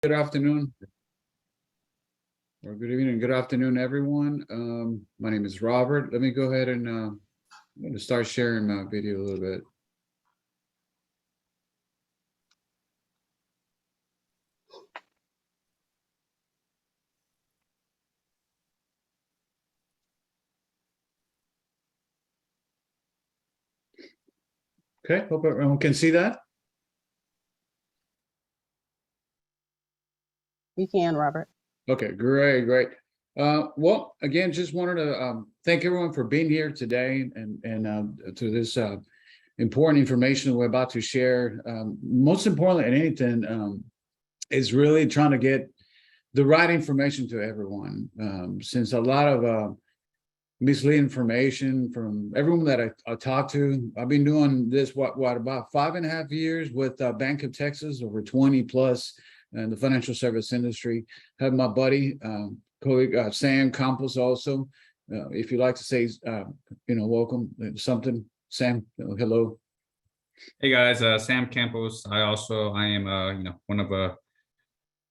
Good afternoon or good evening, good afternoon, everyone. My name is Robert. Let me go ahead and I'm going to start sharing my video a little bit. Okay, hope everyone can see that. We can, Robert. Okay, great. Well, again, just wanted to thank everyone for being here today and to this important information we're about to share. Most importantly than anything, is really trying to get the right information to everyone. Since a lot of misleading information from everyone that I talk to. I've been doing this, what about 5.5 years with Bank of Texas, over 20 plus in the financial service industry. Have my buddy, colleague, Sam Campos also. If you'd like to say, welcome, something, Sam, hello. Hey guys, Sam Campos. I am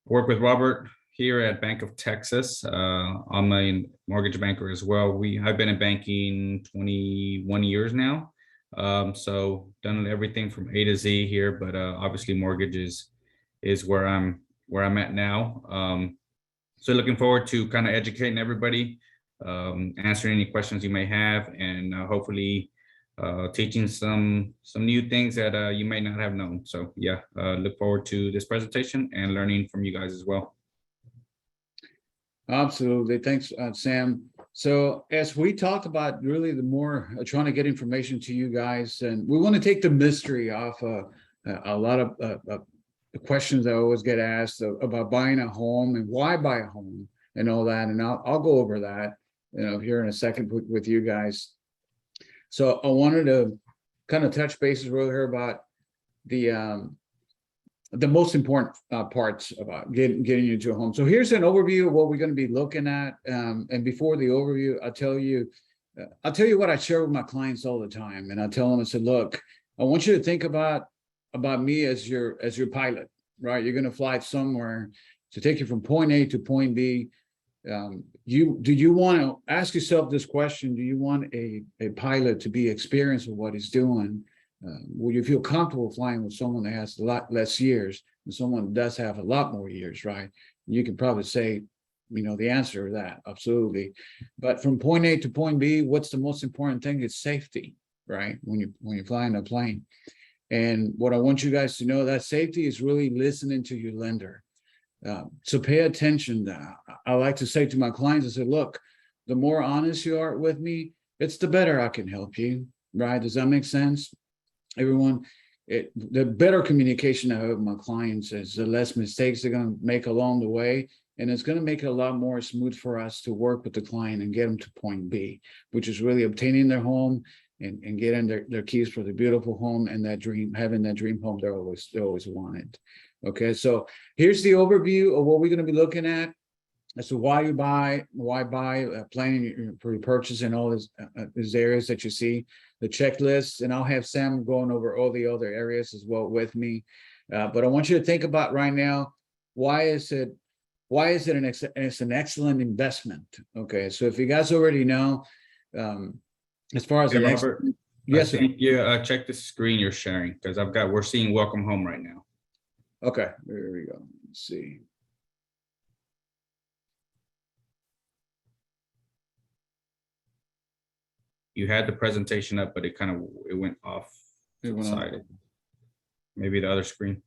work with Robert here at Bank of Texas. I'm a mortgage banker as well. I've been in banking 21 years now. So done everything from A to Z here, but obviously mortgages is where I'm at now. So looking forward to kind of educating everybody, answering any questions you may have, and hopefully teaching some new things that you may not have known. So yeah, look forward to this presentation and learning from you guys as well. Absolutely. Thanks, Sam. So as we talked about, really the more trying to get information to you guys, and we want to take the mystery off a lot of the questions that I always get asked about buying a home and why buy a home and all that. And I'll go over that, here in a second with you guys. So I wanted to kind of touch bases real here about the most important parts about getting you into a home. So here's an overview of what we're going to be looking at. And before the overview, I'll tell you what I share with my clients all the time. And I tell them, I said, look, I want you to think about me as your pilot, right? You're going to fly somewhere to take you from point A to point B. Do you want to ask yourself this question? Do you want a pilot to be experienced with what he's doing? Will you feel comfortable flying with someone that has a lot less years and someone that does have a lot more years, right? You can probably say, the answer to that, absolutely. But from point A to point B, what's the most important thing? It's safety, right? When you're flying a plane. And what I want you guys to know, that safety is really listening to your lender. So pay attention. I like to say to my clients, I say, look, the more honest you are with me, it's the better I can help you, right? Does that make sense? Everyone, the better communication I have with my clients is the less mistakes they're going to make along the way. And it's going to make it a lot more smooth for us to work with the client and get them to point B, which is really obtaining their home and getting their keys for the beautiful home and having that dream home they always wanted. Okay, so here's the overview of what we're going to be looking at. So why buy, planning for your purchase and all these areas that you see, the checklist, and I'll have Sam going over all the other areas as well with me. But I want you to think about right now, why is it it's an excellent investment? Okay, so if you guys already know, as far as hey, Robert, yes, I think you check the screen you're sharing, because we're seeing welcome home right now. Okay, there we go. Let's see. You had the presentation up, but it went off. Maybe the other screen.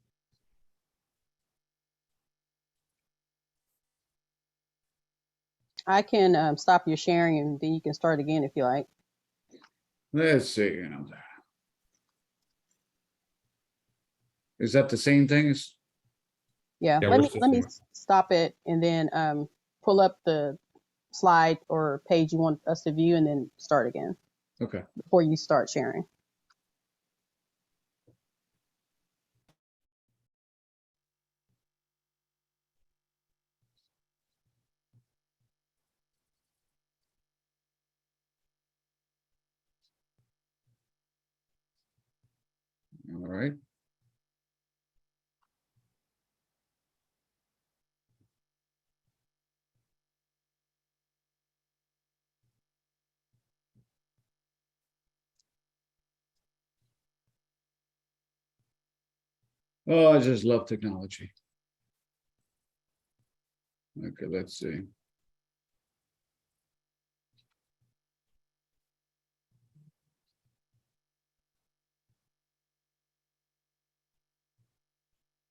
I can stop your sharing and then you can start again if you like. Let's see. Is that the same thing as? Yeah, let me stop it and then pull up the slide or page you want us to view and then start again. Okay. Before you start sharing. All right. Oh, I just love technology. Okay, let's see.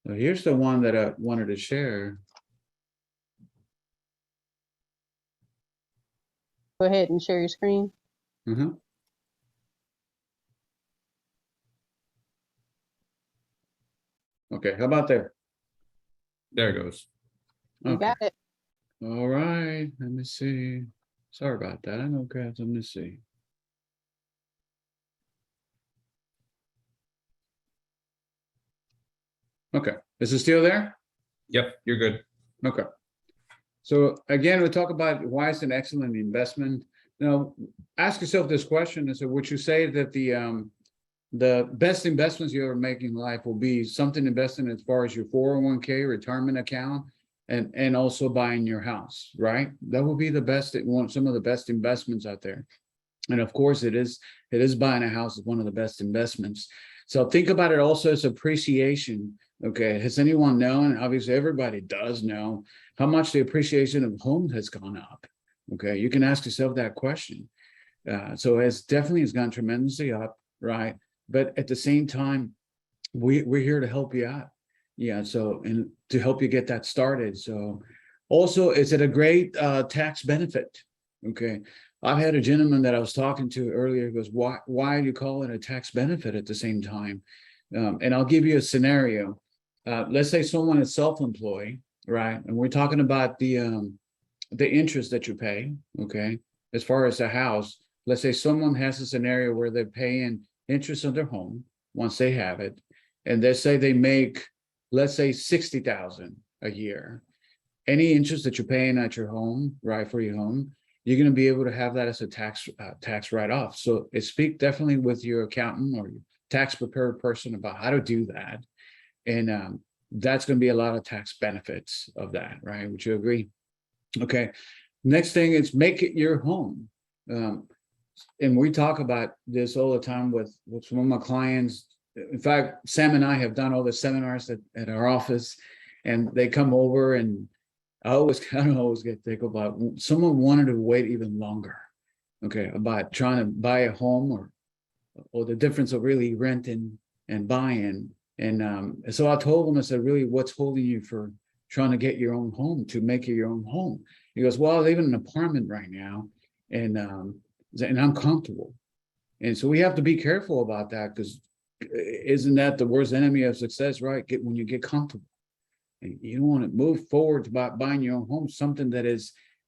So here's the one that I wanted to share. Go ahead and share your screen. Uh-huh. Okay, how about there? There it goes. You Okay. got it. All right, let me see. Sorry about that. Okay, let me see. Okay, is it still there? Yep, you're good. Okay. So again, we talk about why it's an excellent investment. Now, ask yourself this question: is it would you say that the best investments you ever make in life will be something investing as far as your 401k retirement account and also buying your house, right? That will be the best some of the best investments out there. And of course it is buying a house is one of the best investments. So think about it also as appreciation. Okay, has anyone known? Obviously everybody does know how much the appreciation of homes has gone up. Okay, you can ask yourself that question. So it's definitely has gone tremendously up, right? But at the same time, we're here to help you out. Yeah, so and to help you get that started. So also, is it a great tax benefit? Okay. I've had a gentleman that I was talking to earlier goes, why do you call it a tax benefit at the same time? And I'll give you a scenario. Let's say someone is self-employed, right? And we're talking about the interest that you pay, okay? As far as the house, let's say someone has a scenario where they're paying interest on their home once they have it, and they say they make, let's say 60,000 a year. Any interest that you're paying at your home, right, for your home, you're going to be able to have that as a tax write-off. So speak definitely with your accountant or your tax prepared person about how to do that, and that's going to be a lot of tax benefits of that, right? Would you agree? Okay. Next thing is make it your home. And we talk about this all the time with some of my clients. In fact, Sam and I have done all the seminars at our office, and they come over, and I always kind of always get thick about someone wanted to wait even longer. Okay, about trying to buy a home or the difference of really renting and buying. And so I told them, I said, really, what's holding you for trying to get your own home, to make it your own home? He goes, well, I live in an apartment right now, and I'm comfortable. And so we have to be careful about that, because isn't that the worst enemy of success, right? When you get comfortable. And you don't want to move forward about buying your own home, something that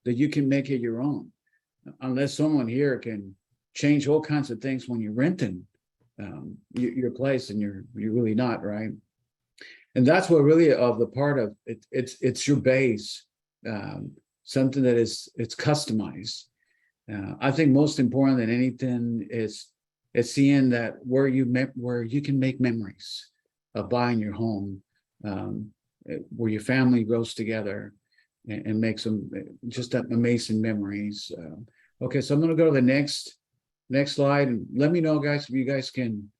you can make it your own. Unless someone here can change all kinds of things when you're renting your place, and you're really not, right? And that's what really of the part of it, it's your base, something that it's customized. I think most important than anything is seeing that where you can make memories of buying your home, where your family grows together and make some just amazing memories. Okay, so I'm going to go to the next slide, and let me know, guys, if you guys can.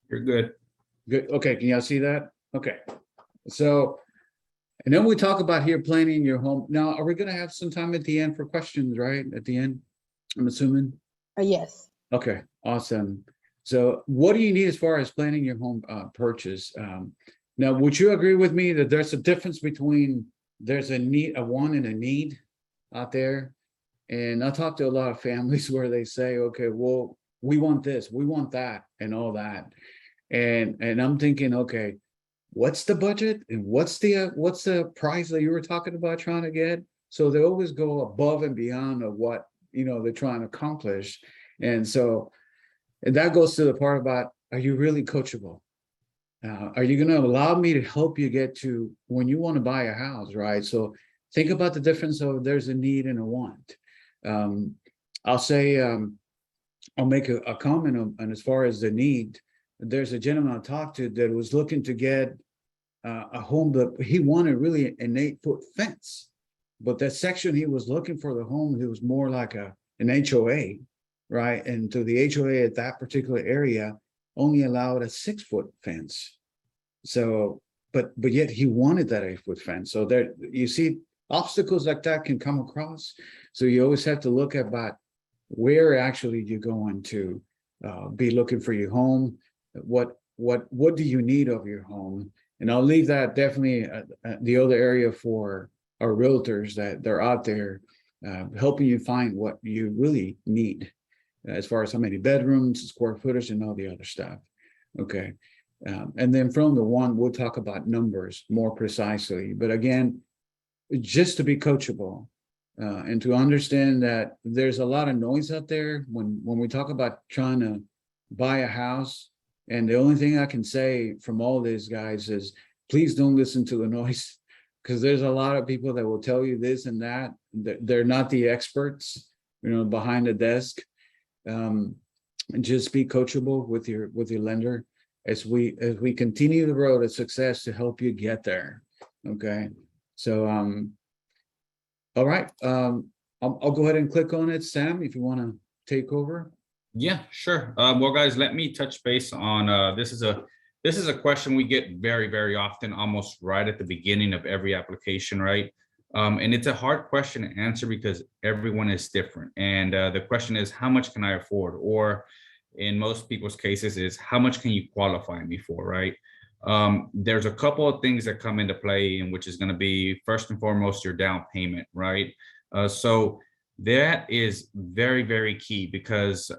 You're good. Good. Okay, can y'all see that? Okay, so. And then we talk about here planning your home. Now, are we going to have some time at the end for questions, right? At the end, I'm assuming? Yes. Okay, awesome. So what do you need as far as planning your home purchase? Now, would you agree with me that there's a difference between there's a want and a need out there? And I talk to a lot of families where they say, okay, well, we want this, we want that, and all that. And I'm thinking, okay, what's the budget and what's the price that you were talking about trying to get? So they always go above and beyond of what they're trying to accomplish. And so, and that goes to the part about, are you really coachable? Are you going to allow me to help you get to when you want to buy a house, right? So think about the difference of there's a need and a want. I'll say, I'll make a comment on as far as the need. There's a gentleman I talked to that was looking to get a home, that he wanted really an 8-foot fence, but that section he was looking for the home, it was more like an HOA, right? And so the HOA at that particular area only allowed a 6-foot fence. So, but yet he wanted that 8-foot fence. So there, you see, obstacles like that can come across. So you always have to look at about where actually you're going to be looking for your home. What do you need of your home? And I'll leave that definitely the other area for our realtors that they're out there helping you find what you really need as far as how many bedrooms, square footage, and all the other stuff. Okay. And then from the one, we'll talk about numbers more precisely. But again, just to be coachable and to understand that there's a lot of noise out there when we talk about trying to buy a house. And the only thing I can say from all these guys is please don't listen to the noise, because there's a lot of people that will tell you this and that. They're not the experts, behind the desk. And just be coachable with your lender as we continue the road of success to help you get there. Okay. So all right. I'll go ahead and click on it. Sam, if you want to take over. Yeah, sure. Well, guys, let me touch base on this is a question we get very, very often, almost right at the beginning of every application, right? And it's a hard question to answer because everyone is different. And the question is, how much can I afford? Or in most people's cases is, how much can you qualify me for, right? There's a couple of things that come into play, and which is going to be first and foremost your down payment, right? So that is very, very key because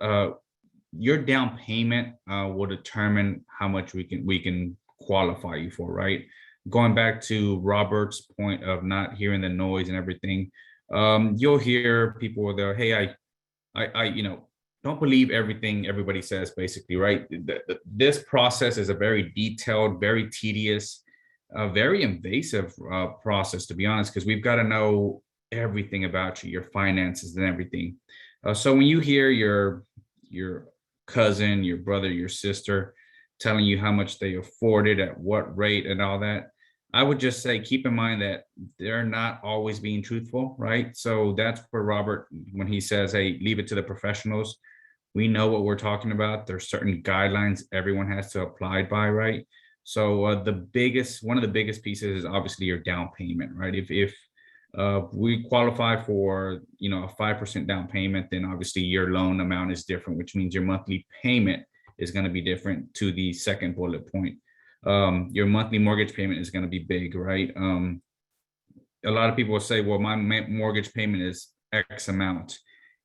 your down payment will determine how much we can qualify you for, right? Going back to Robert's point of not hearing the noise and everything, you'll hear people there, hey, I don't believe everything everybody says, basically, right? This process is a very detailed, very tedious, very invasive process, to be honest, because we've got to know everything about you, your finances and everything. So when you hear your cousin, your brother, your sister telling you how much they afforded at what rate and all that, I would just say, keep in mind that they're not always being truthful, right? So that's where Robert, when he says, hey, leave it to the professionals, we know what we're talking about. There's certain guidelines everyone has to abide by, right? So one of the biggest pieces is obviously your down payment, right? If we qualify for, a 5% down payment, then obviously your loan amount is different, which means your monthly payment is going to be different to the second bullet point. Your monthly mortgage payment is going to be big, right? A lot of people will say, well, my mortgage payment is X amount.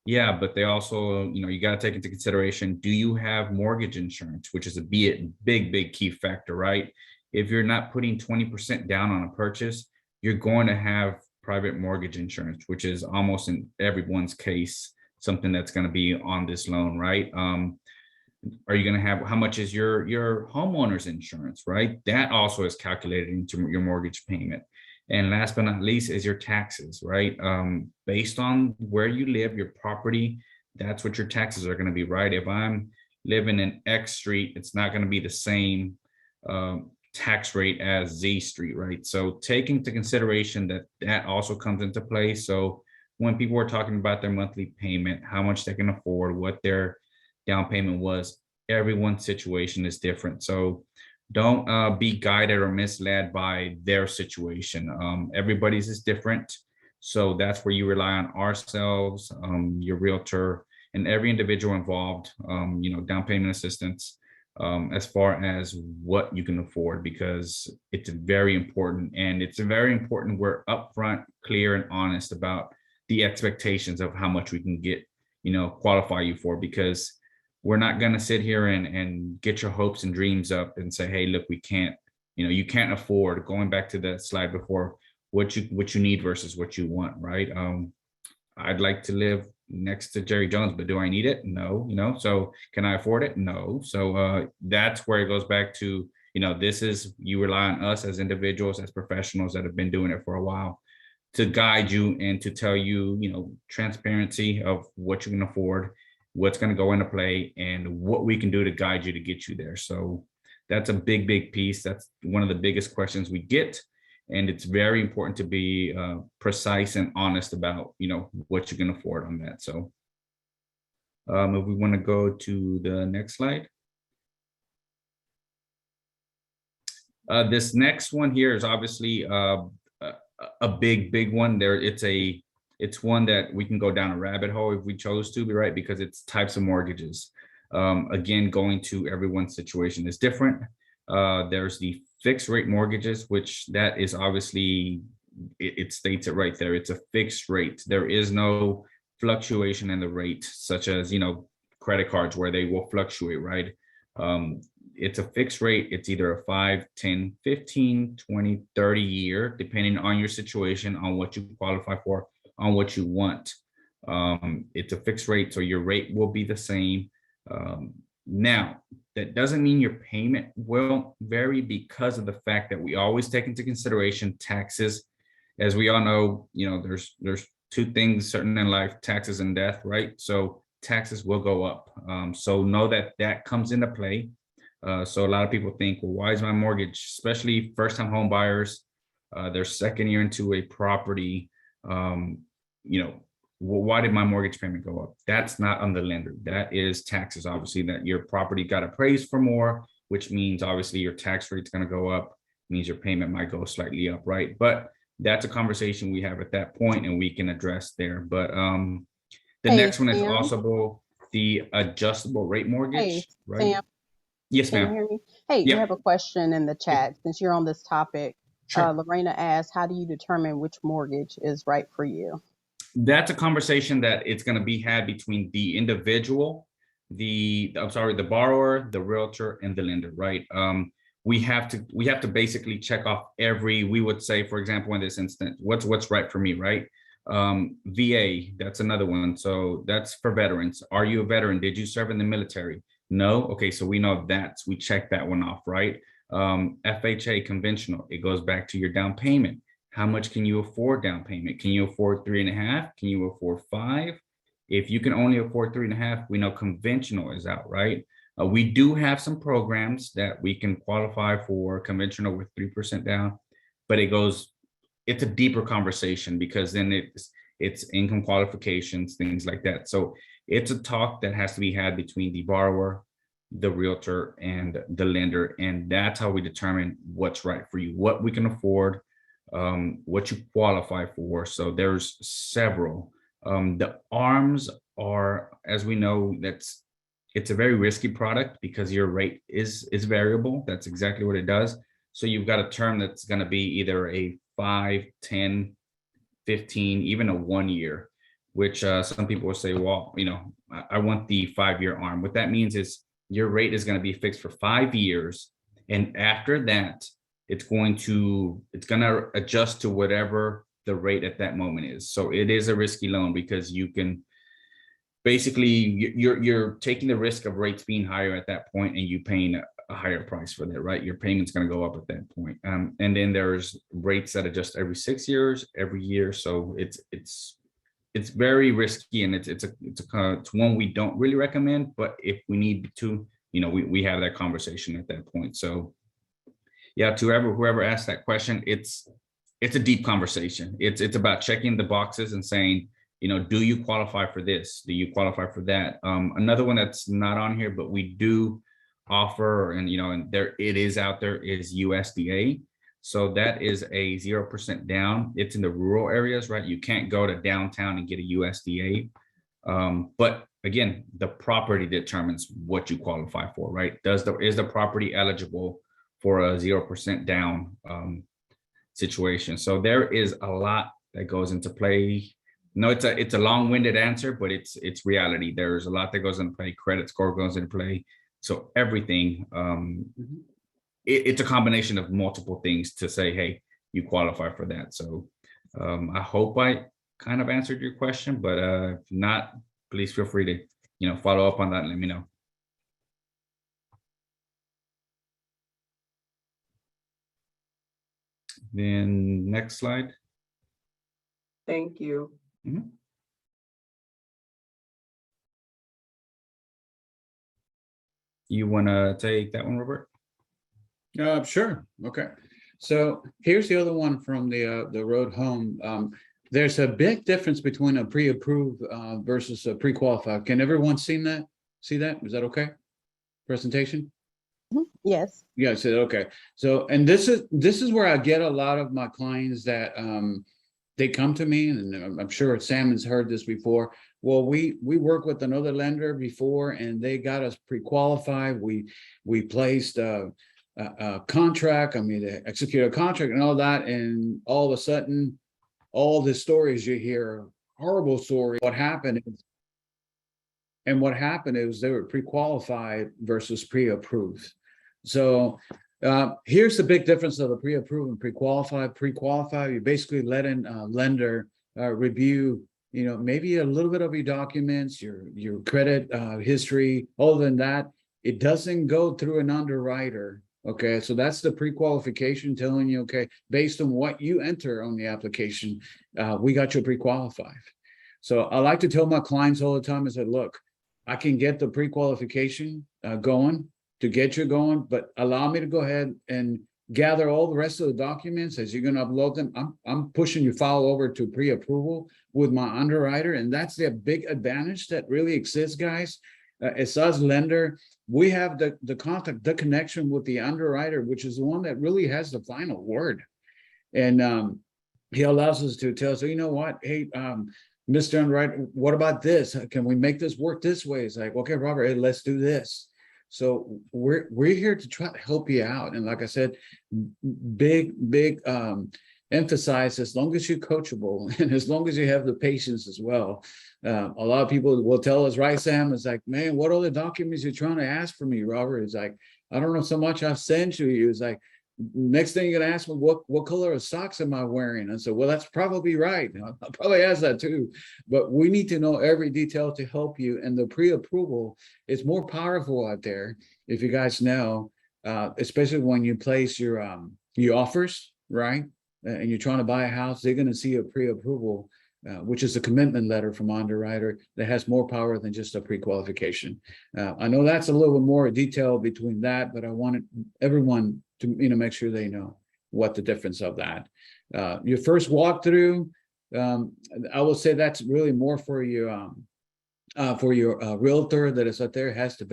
Yeah, but they also, you got to take into consideration, do you have mortgage insurance, which is a big key factor, right? If you're not putting 20% down on a purchase, you're going to have private mortgage insurance, which is almost in everyone's case, something that's going to be on this loan, right? Are you going to have, how much is your homeowner's insurance, right? That also is calculated into your mortgage payment. And last but not least is your taxes, right? Based on where you live, your property, that's what your taxes are going to be, right? If I'm living in X street, it's not going to be the same tax rate as Z street, right? So taking into consideration that also comes into play. So when people are talking about their monthly payment, how much they can afford, what their down payment was, everyone's situation is different. So don't be guided or misled by their situation. Everybody's is different. So that's where you rely on ourselves, your realtor, and every individual involved, down payment assistance, as far as what you can afford, because it's very important. And it's very important we're upfront, clear, and honest about the expectations of how much we can get, qualify you for, because we're not going to sit here and get your hopes and dreams up and say, hey, look, we can't, you can't afford, going back to the slide before, what you need versus what you want, right? I'd like to live next to Jerry Jones, but do I need it? No, so can I afford it? No. So that's where it goes back to, this is, you rely on us as individuals, as professionals that have been doing it for a while, to guide you and to tell you, transparency of what you can afford, what's going to go into play, and what we can do to guide you to get you there. So that's a big piece. That's one of the biggest questions we get. And it's very important to be precise and honest about, what you can afford on that. So if we want to go to the next slide. This next one here is obviously a big one. It's one that we can go down a rabbit hole if we chose to, right? Because it's types of mortgages. Again, going to everyone's situation is different. There's the fixed rate mortgages, which that is obviously, it states it right there. It's a fixed rate. There is no fluctuation in the rate, such as, credit cards where they will fluctuate, right? It's a fixed rate. It's either a 5, 10, 15, 20, 30 year, depending on your situation, on what you qualify for, on what you want. It's a fixed rate, so your rate will be the same. Now, that doesn't mean your payment will vary, because of the fact that we always take into consideration taxes. As we all know, there's two things certain in life: taxes and death, right? So taxes will go up. So know that comes into play. So a lot of people think, well, why is my mortgage, especially first-time home buyers, their second year into a property, why did my mortgage payment go up? That's not on the lender. That is taxes, obviously, that your property got appraised for more, which means obviously your tax rate's going to go up, means your payment might go slightly up, right? But that's a conversation we have at that point, and we can address there. But the next one is Sam. also the adjustable rate mortgage, Hey, right? Sam, Yes, can you ma'am. hear me? Hey, Yeah. we have a question in the chat since you're on this topic. Sure. Lorena asked, how do you determine which mortgage is right for you? That's a conversation that it's going to be had between the individual, the borrower, the realtor, and the lender, right? We have to basically check off we would say, for example, in this instance, what's right for me, right? VA, that's another one. So that's for veterans. Are you a veteran? Did you serve in the military? No. Okay, so we know we check that one off, right? FHA, conventional, it goes back to your down payment. How much can you afford down payment? Can you afford 3.5? Can you afford 5? If you can only afford 3.5, we know conventional is out, right? We do have some programs that we can qualify for conventional with 3% down, but it's a deeper conversation, because then it's income qualifications, things like that. So it's a talk that has to be had between the borrower, the realtor, and the lender. And that's how we determine what's right for you, what we can afford, what you qualify for. So there's several. The ARMs are, as we know, it's a very risky product, because your rate is variable. That's exactly what it does. So you've got a term that's going to be either a 5, 10, 15, even a 1 year, which some people will say, well, I want the 5-year ARM. What that means is your rate is going to be fixed for 5 years. And after that, it's going to adjust to whatever the rate at that moment is. So it is a risky loan, because you can basically, you're taking the risk of rates being higher at that point, and you paying a higher price for that, right? Your payment's going to go up at that point. And then there's rates that adjust every 6 years, every year. So it's very risky, and it's one we don't really recommend. But if we need to, we have that conversation at that point. So yeah, to whoever asked that question, it's a deep conversation. It's about checking the boxes and saying, do you qualify for this? Do you qualify for that? Another one that's not on here, but we do offer, and it is out there, is USDA. So that is a 0% down. It's in the rural areas, right? You can't go to downtown and get a USDA. But again, the property determines what you qualify for, right? Is the property eligible for a 0% down situation? So there is a lot that goes into play. No, it's a long-winded answer, but it's reality. There's a lot that goes into play. Credit score goes into play. So everything, it's a combination of multiple things to say, hey, you qualify for that. So I hope I kind of answered your question, but if not, please feel free to follow up on that and let me know. Then next slide. Thank you. Mm-hmm. You want to take that one, Robert? Sure. Okay. So here's the other one from the road home. There's a big difference between a pre-approved versus a pre-qualified. Can everyone see that? Is that okay? Presentation? Yes. Yeah, I said, okay. So, and this is where I get a lot of my clients that they come to me, and I'm sure Sam has heard this before. Well, we worked with another lender before, and they got us pre-qualified. We placed a contract. I mean, they executed a contract and all that, and all of a sudden, all the stories you hear, horrible story. What happened is they were pre-qualified versus pre-approved. So here's the big difference of the pre-approved and pre-qualified. Pre-qualified, you basically let in a lender review, maybe a little bit of your documents, your credit history. Other than that, it doesn't go through an underwriter. Okay, so that's the pre-qualification telling you, okay, based on what you enter on the application, we got you pre-qualified. So I like to tell my clients all the time, I said, look, I can get the pre-qualification going to get you going, but allow me to go ahead and gather all the rest of the documents as you're going to upload them. I'm pushing your file over to pre-approval with my underwriter, and that's the big advantage that really exists, guys. As us lender, we have the contact, the connection with the underwriter, which is the one that really has the final word. And he allows us to tell us, so you know what, hey, Mr. Underwriter, what about this? Can we make this work this way? It's like, okay, Robert, hey, let's do this. So we're here to try to help you out. And like I said, big emphasize, as long as you're coachable and as long as you have the patience as well. A lot of people will tell us, right, Sam? It's like, man, what other documents you're trying to ask for me, Robert? It's like, I don't know so much I've sent to you. It's like, next thing you're gonna ask me, what color of socks am I wearing? And so, well, that's probably right. I'll probably ask that too. But we need to know every detail to help you. And the pre-approval is more powerful out there, if you guys know, especially when you place your offers, right? And you're trying to buy a house, they're gonna see a pre-approval, which is a commitment letter from underwriter that has more power than just a pre-qualification. I know that's a little bit more detail between that, but I wanted everyone to make sure they know what the difference of that. Your first walkthrough, I will say that's really more for your realtor that is out there, has the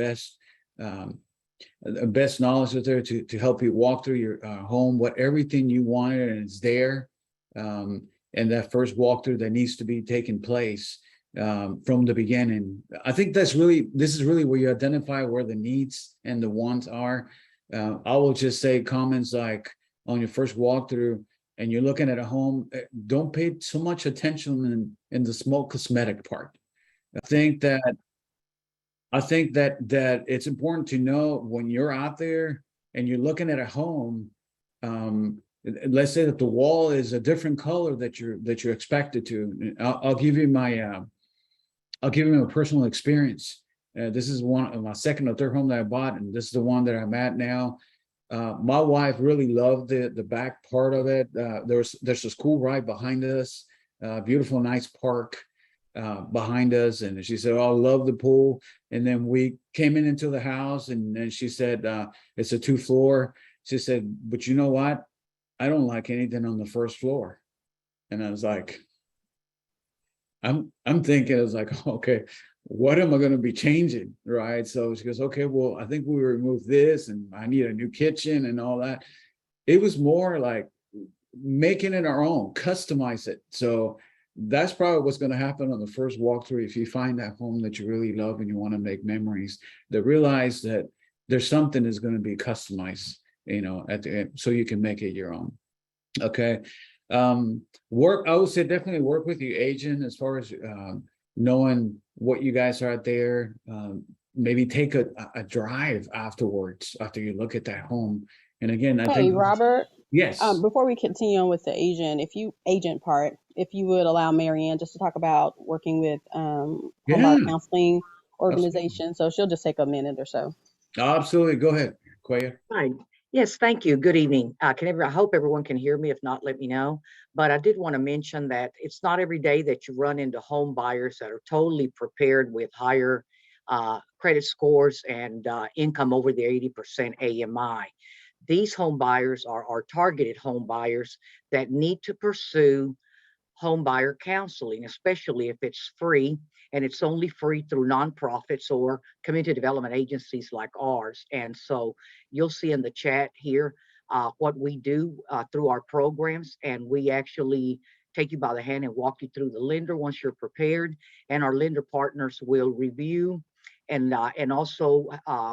best knowledge out there to help you walk through your home, what everything you wanted, and it's there. And that first walkthrough that needs to be taking place from the beginning. I think this is really where you identify where the needs and the wants are. I will just say comments like on your first walkthrough and you're looking at a home, don't pay so much attention in the small cosmetic part. I think that it's important to know when you're out there and you're looking at a home, let's say that the wall is a different color that you're expected to. I'll give you my personal experience. This is one of my second or third home that I bought, and this is the one that I'm at now. My wife really loved the back part of it. There's this school right behind us, beautiful, nice park behind us, and she said, "Oh, I love the pool." And then we came into the house, and then she said, "It's a 2-floor." She said, "But you know what? I don't like anything on the first floor." And I was like, I'm thinking, I was like, okay, what am I going to be changing? Right. So she goes, okay, well, I think we remove this and I need a new kitchen and all that. It was more like making it our own, customize it. So that's probably what's going to happen on the first walkthrough. If you find that home that you really love and you want to make memories, that realize that there's something that's going to be customized, at the end, so you can make it your own. Okay. I would say definitely work with your agent as far as knowing what you guys are out there. Maybe take a drive afterwards after you look at that home. And again, I think Robert. Yes. Before we continue on with the agent part, if you would allow Marianne just to talk about working with home buyer counseling organization. Absolutely. So she'll just take a minute or so. Absolutely. Go ahead, Quaya. Hi. Yes, thank you. Good evening. I hope everyone can hear me. If not, let me know. But I did want to mention that it's not every day that you run into home buyers that are totally prepared with higher credit scores and income over the 80% AMI. These home buyers are targeted home buyers that need to pursue home buyer counseling, especially if it's free, and it's only free through nonprofits or community development agencies like ours. And so you'll see in the chat here what we do through our programs, and we actually take you by the hand and walk you through the lender once you're prepared, and our lender partners will review and also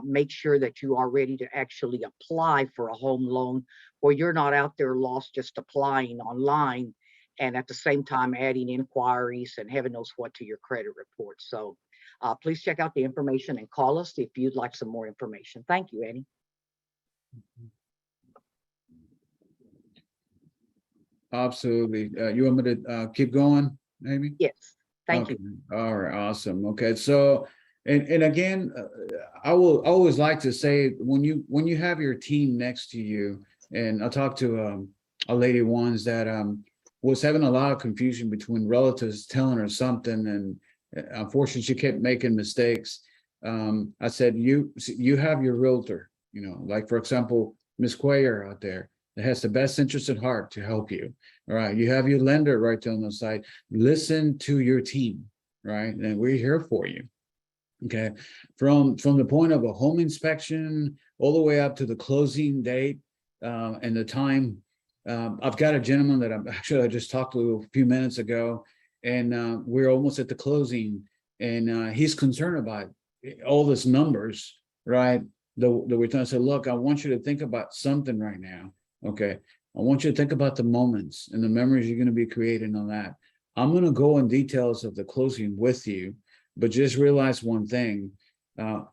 make sure that you are ready to actually apply for a home loan, where you're not out there lost just applying online and at the same time adding inquiries and heaven knows what to your credit report. So please check out the information and call us if you'd like some more information. Thank you, Annie. Absolutely. You want me to keep going, Amy? Yes, thank Okay. you. All right, awesome. Okay, so and again, I will always like to say when you have your team next to you, and I talked to a lady once that was having a lot of confusion between relatives telling her something, and unfortunately she kept making mistakes. I said, you have your realtor, like for example, Miss Cuellar out there that has the best interest at heart to help you. All right, you have your lender right there on the side. Listen to your team, right? And we're here for you. Okay, from the point of a home inspection all the way up to the closing date and the time. I've got a gentleman that I just talked to a few minutes ago, and we're almost at the closing, and he's concerned about all this numbers, right? The return. I said, look, I want you to think about something right now. Okay, I want you to think about the moments and the memories you're going to be creating on that. I'm going to go in details of the closing with you, but just realize one thing.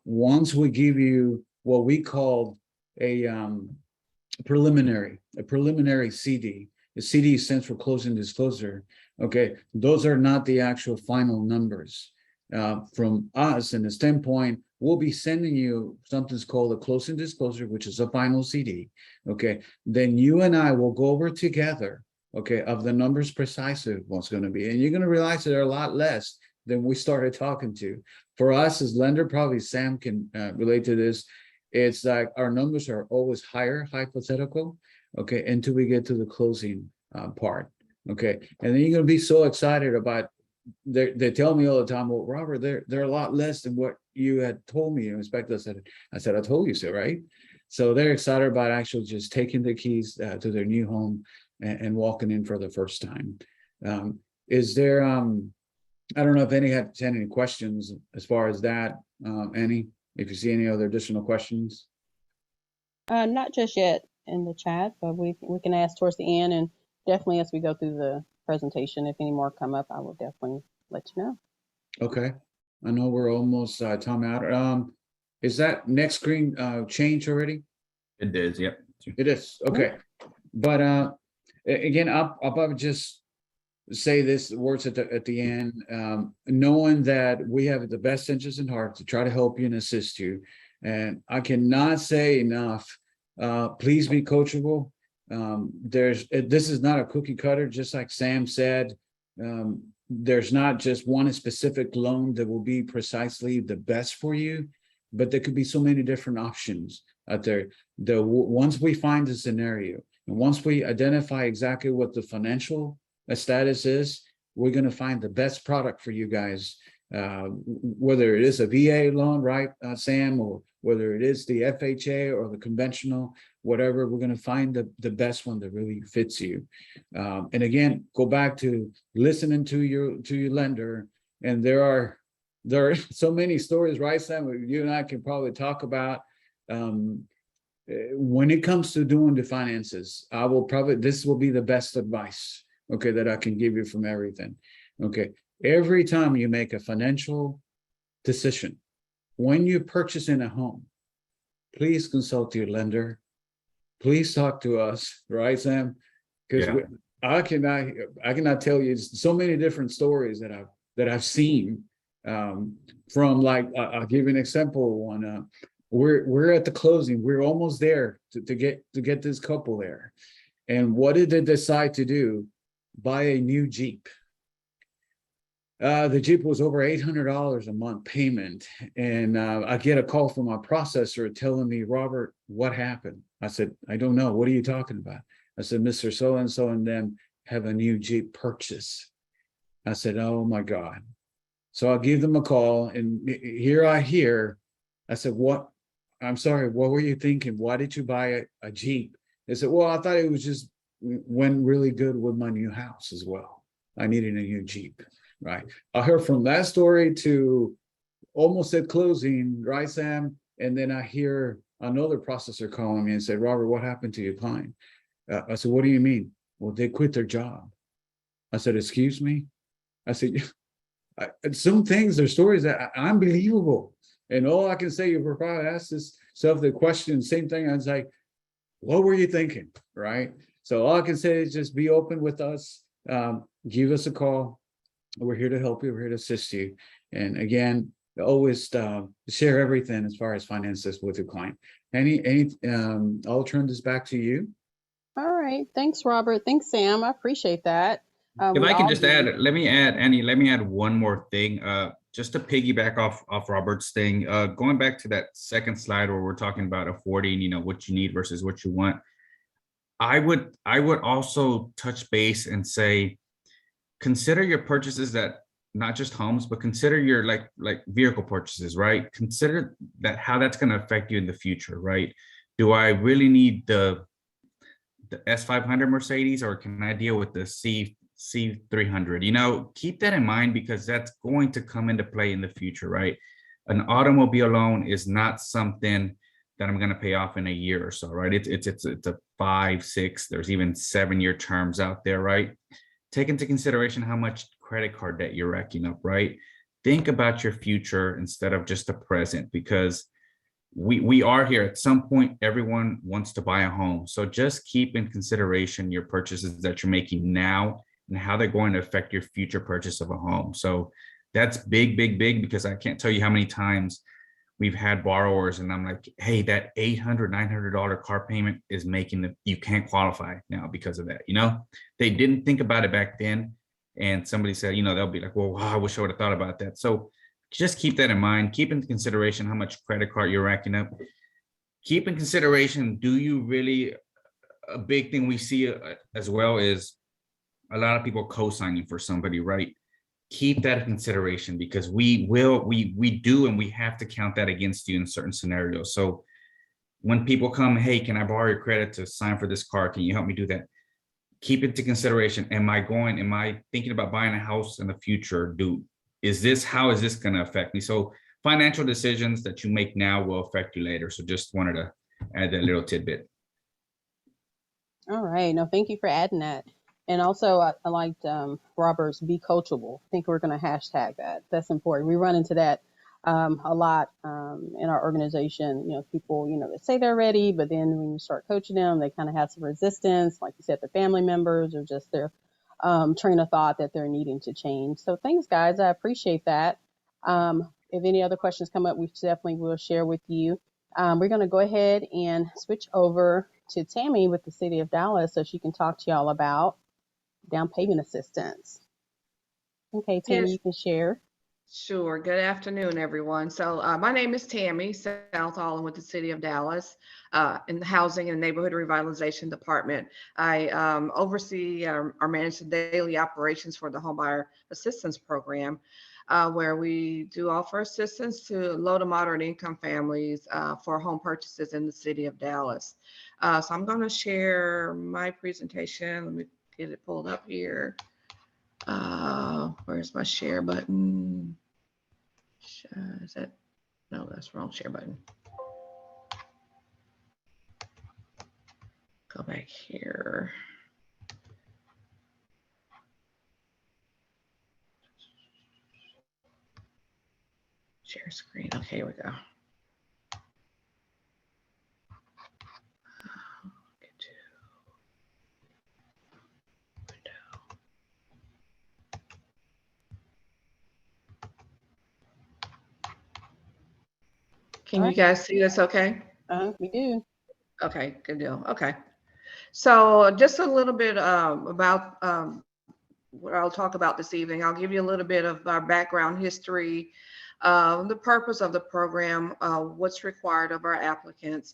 Once we give you what we call a preliminary CD, the CD stands for closing disclosure. Okay, those are not the actual final numbers. From us, and the standpoint, we'll be sending you something's called a closing disclosure, which is a final CD. Okay, then you and I will go over together, okay, of the numbers precisely what's going to be, and you're going to realize that they're a lot less than we started talking to. For us as lender, probably Sam can relate to this. It's like our numbers are always higher, hypothetical, okay, until we get to the closing part, okay, and then you're going to be so excited about. They tell me all the time, well, Robert, they're a lot less than what you had told me. I said, I told you so, right? So they're excited about actually just taking the keys to their new home and walking in for the first time. Is there, I don't know if any had any questions as far as that, Annie, if you see any other additional questions. Not just yet in the chat, but we can ask towards the end, and definitely as we go through the presentation, if any more come up, I will definitely let you know. Okay, I know we're almost time out. Is that next screen changed already? It is, yep. It is, okay. But again, I'll probably just say this words at the end, knowing that we have the best interest in heart to try to help you and assist you. And I cannot say enough, please be coachable. This is not a cookie cutter, just like Sam said. There's not just one specific loan that will be precisely the best for you, but there could be so many different options out there. Once we find the scenario, and once we identify exactly what the financial status is, we're going to find the best product for you guys, whether it is a VA loan, right, Sam, or whether it is the FHA or the conventional, whatever, we're going to find the best one that really fits you. And again, go back to listening to your lender. And there are so many stories, right, Sam, you and I can probably talk about. When it comes to doing the finances, this will be the best advice, okay, that I can give you from everything. Okay, every time you make a financial decision, when you're purchasing a home, please consult your lender. Please talk to us, right, Sam? Because I cannot tell you so many different stories that I've seen from, like, I'll give you an example. One, we're at the closing. We're almost there to get this couple there, and what did they decide to do? Buy a new Jeep. The Jeep was over $800 a month payment. And I get a call from my processor telling me, Robert, what happened? I said, I don't know. What are you talking about? I said, Mr. So-and-so and them have a new Jeep purchase. I said, oh my God. So I'll give them a call, and here I hear, I said, what? I'm sorry, what were you thinking? Why did you buy a Jeep? They said, well, I thought it was just went really good with my new house as well. I needed a new Jeep, right? I heard from that story to almost at closing, right, Sam? And then I hear another processor calling me and said, Robert, what happened to your client? I said, what do you mean? Well, they quit their job. I said, excuse me? I said, some things, their stories that are unbelievable. And all I can say, you probably ask yourself the question, same thing. I was like, what were you thinking, right? So all I can say is just be open with us. Give us a call. We're here to help you. We're here to assist you. And again, always share everything as far as finances with your client. I'll turn this back to you. All right. Thanks, Robert. Thanks, Sam. I appreciate that. If We I can all just do. add, let me add, Annie, let me add one more thing, just to piggyback off Robert's thing, going back to that second slide where we're talking about affording, what you need versus what you want. I would also touch base and say, consider your purchases, that not just homes, but consider your like vehicle purchases, right? Consider that how that's going to affect you in the future, right? Do I really need the S500 Mercedes, or can I deal with the C300? Keep that in mind, because that's going to come into play in the future, right? An automobile loan is not something that I'm going to pay off in a year or so, right? It's a 5, 6, there's even 7-year terms out there, right? Take into consideration how much credit card debt you're racking up, right? Think about your future instead of just the present, because we are here at some point. Everyone wants to buy a home. So just keep in consideration your purchases that you're making now and how they're going to affect your future purchase of a home. So that's big, big, big, because I can't tell you how many times we've had borrowers and I'm like, hey, that $800, $900 car payment is making you can't qualify now because of that. They didn't think about it back then. And somebody said, they'll be like, well, wow, I wish I would have thought about that. So just keep that in mind. Keep in consideration how much credit card you're racking up. Keep in consideration, do you really, a big thing we see as well is a lot of people co-signing for somebody, right? Keep that in consideration, because we do, and we have to count that against you in certain scenarios. So when people come, hey, can I borrow your credit to sign for this car? Can you help me do that? Keep it into consideration. Am I thinking about buying a house in the future? How is this going to affect me? So financial decisions that you make now will affect you later. So just wanted to add that little tidbit. All right. No, thank you for adding that. And also, I liked Robert's be coachable. I think we're going to hashtag that. That's important. We run into that a lot in our organization. People, they say they're ready, but then when you start coaching them, they kind of have some resistance, like you said, the family members or just their train of thought that they're needing to change. So thanks, guys. I appreciate that. If any other questions come up, we definitely will share with you. We're going to go ahead and switch over to Tammy with the City of Dallas so she can talk to y'all about down payment assistance. Okay, Tammy, Yes. you can share. Sure. Good afternoon, everyone. So my name is Tammy Southallen with the City of Dallas in the Housing and Neighborhood Revitalization Department. I oversee or manage the daily operations for the Homebuyer Assistance Program, where we do offer assistance to low to moderate income families for home purchases in the City of Dallas. So I'm going to share my presentation. Let me get it pulled up here. Where's my share button? Is that, no, that's the wrong share button. Go back here. Share screen. Okay, here we go. Get to window. Can you guys see this okay? We do. Okay, good deal. Okay. So just a little bit about what I'll talk about this evening. I'll give you a little bit of our background history, the purpose of the program, what's required of our applicants,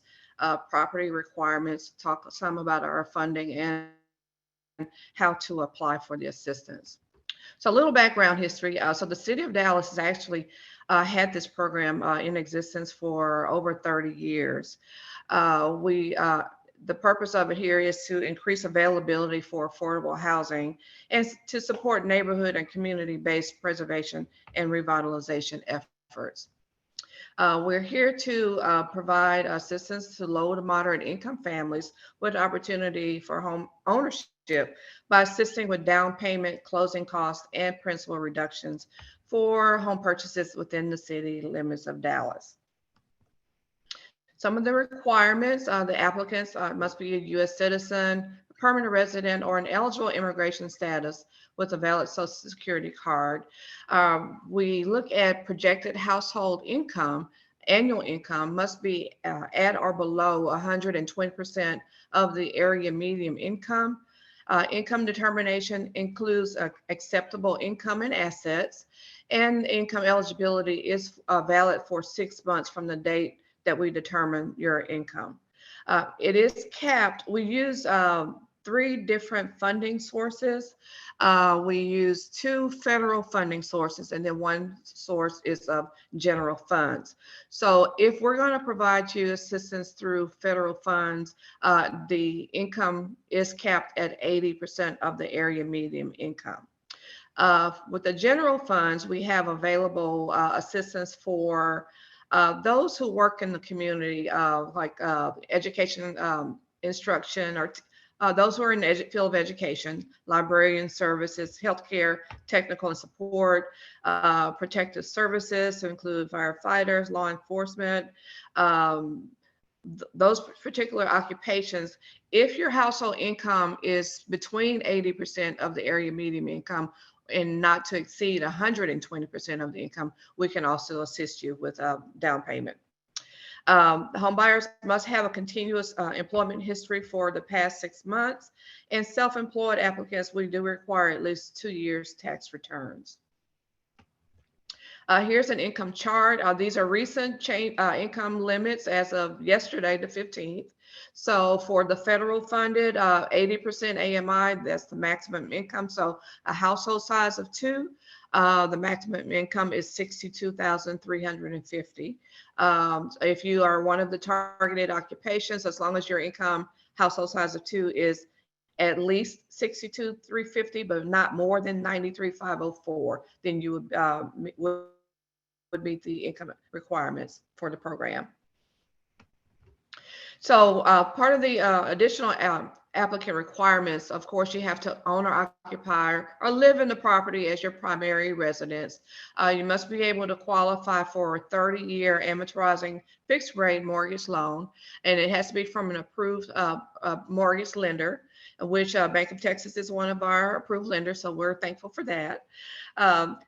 property requirements, talk some about our funding and how to apply for the assistance. So a little background history. So the city of Dallas has actually had this program in existence for over 30 years. The purpose of it here is to increase availability for affordable housing and to support neighborhood and community-based preservation and revitalization efforts. We're here to provide assistance to low to moderate income families with opportunity for home ownership by assisting with down payment, closing costs, and principal reductions for home purchases within the city limits of Dallas. Some of the requirements, the applicants must be a U.S. citizen, a permanent resident, or an eligible immigration status with a valid Social Security card. We look at projected household income. Annual income must be at or below 120% of the area median income. Income determination includes acceptable income and assets, and income eligibility is valid for 6 months from the date that we determine your income. It is capped. We use 3 different funding sources. We use 2 federal funding sources, and then 1 source is of general funds. So if we're going to provide you assistance through federal funds, the income is capped at 80% of the area median income. With the general funds, we have available assistance for those who work in the community, like education, instruction, or those who are in the field of education, librarian services, healthcare, technical and support, protective services to include firefighters, law enforcement, those particular occupations. If your household income is between 80% of the area median income and not to exceed 120% of the income, we can also assist you with a down payment. Home buyers must have a continuous employment history for the past 6 months, and self-employed applicants, we do require at least 2 years tax returns. Here's an income chart. These are recent income limits as of yesterday, the 15th. So for the federal funded, 80% AMI, that's the maximum income. So a household size of 2, the maximum income is $62,350. If you are one of the targeted occupations, as long as your income household size of 2 is at least $62,350, but not more than $93,504, then you would meet the income requirements for the program. So part of the additional applicant requirements, of course, you have to own or occupy or live in the property as your primary residence. You must be able to qualify for a 30-year amortizing fixed rate mortgage loan, and it has to be from an approved mortgage lender, which Bank of Texas is one of our approved lenders, so we're thankful for that.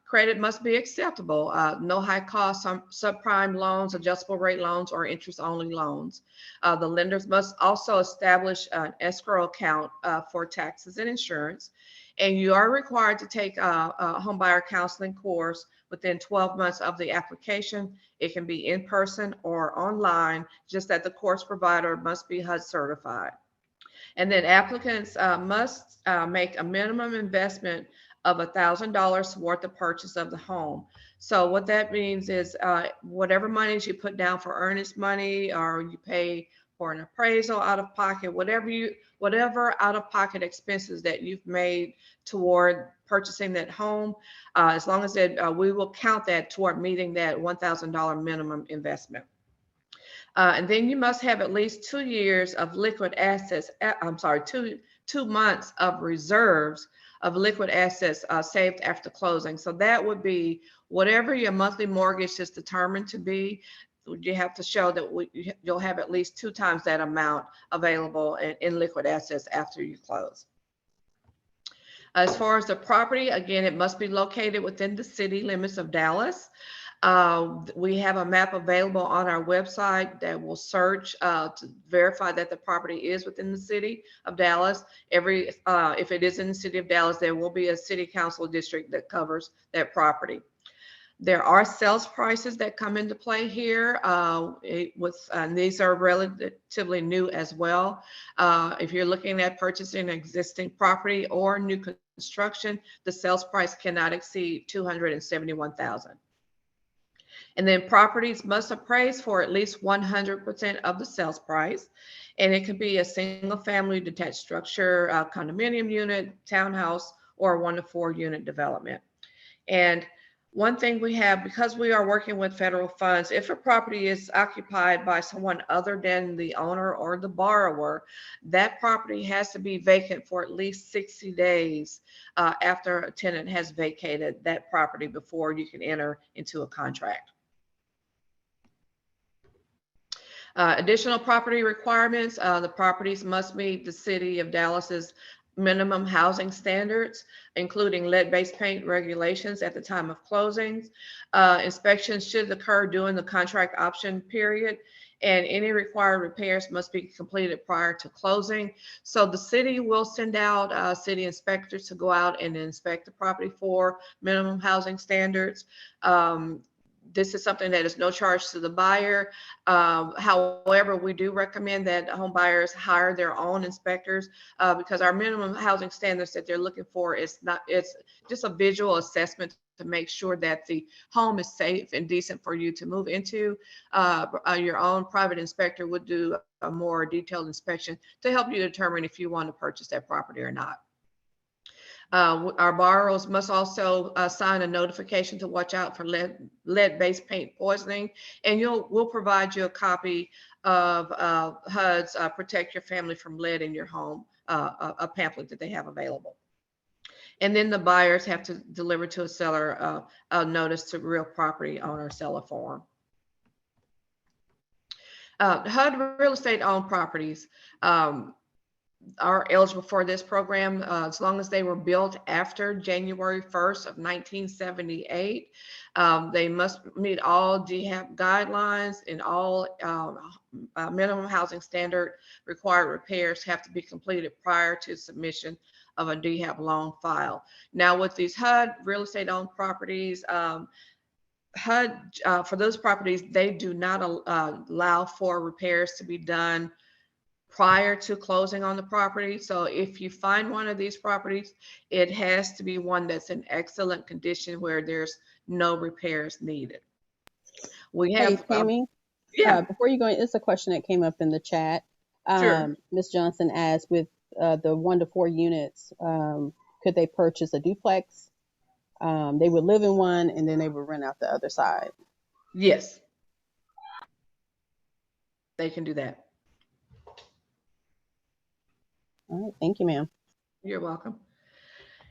Credit must be acceptable. No high cost subprime loans, adjustable rate loans, or interest only loans. The lenders must also establish an escrow account for taxes and insurance. And you are required to take a homebuyer counseling course within 12 months of the application. It can be in person or online, just that the course provider must be HUD certified. And then applicants must make a minimum investment of $1,000 toward the purchase of the home. So what that means is whatever monies you put down for earnest money, or you pay for an appraisal out of pocket, whatever out of pocket expenses that you've made toward purchasing that home, as long as that we will count that toward meeting that $1,000 minimum investment. And then you must have at least 2 years of liquid assets, two months of reserves of liquid assets saved after closing. So that would be whatever your monthly mortgage is determined to be. You have to show that you'll have at least 2 times that amount available in liquid assets after you close. As far as the property, again, it must be located within the city limits of Dallas. We have a map available on our website that will search to verify that the property is within the city of Dallas. If it is in the city of Dallas, there will be a city council district that covers that property. There are sales prices that come into play here. These are relatively new as well. If you're looking at purchasing an existing property or new construction, the sales price cannot exceed $271,000. And then properties must appraise for at least 100% of the sales price. And it could be a single family detached structure, a condominium unit, townhouse, or a 1 to 4 unit development. And one thing we have, because we are working with federal funds, if a property is occupied by someone other than the owner or the borrower, that property has to be vacant for at least 60 days after a tenant has vacated that property before you can enter into a contract. Additional property requirements, the properties must meet the City of Dallas's minimum housing standards, including lead-based paint regulations at the time of closings. Inspections should occur during the contract option period, and any required repairs must be completed prior to closing. So the city will send out city inspectors to go out and inspect the property for minimum housing standards. This is something that is no charge to the buyer. However, we do recommend that home buyers hire their own inspectors because our minimum housing standards that they're looking for it's just a visual assessment to make sure that the home is safe and decent for you to move into. Your own private inspector would do a more detailed inspection to help you determine if you want to purchase that property or not. Our borrowers must also sign a notification to watch out for lead-based paint poisoning, and we'll provide you a copy of HUD's Protect Your Family from Lead in Your Home, a pamphlet that they have available. And then the buyers have to deliver to a seller a notice to real property owner seller form. HUD real estate owned properties are eligible for this program as long as they were built after January 1st of 1978. They must meet all DHAP guidelines, and all minimum housing standard required repairs have to be completed prior to submission of a DHAP loan file. Now with these HUD real estate owned properties, HUD for those properties, they do not allow for repairs to be done prior to closing on the property. So if you find one of these properties, it has to be one that's in excellent condition where there's no repairs needed. We have, Hey, Tammy, before you go in, it's a question that came up in the chat. Sure. Ms. Johnson asked, with the 1 to 4 units, could they purchase a duplex? They would live in one and then they would rent out the other side. Yes, they can do that. All right, thank you, ma'am. You're welcome.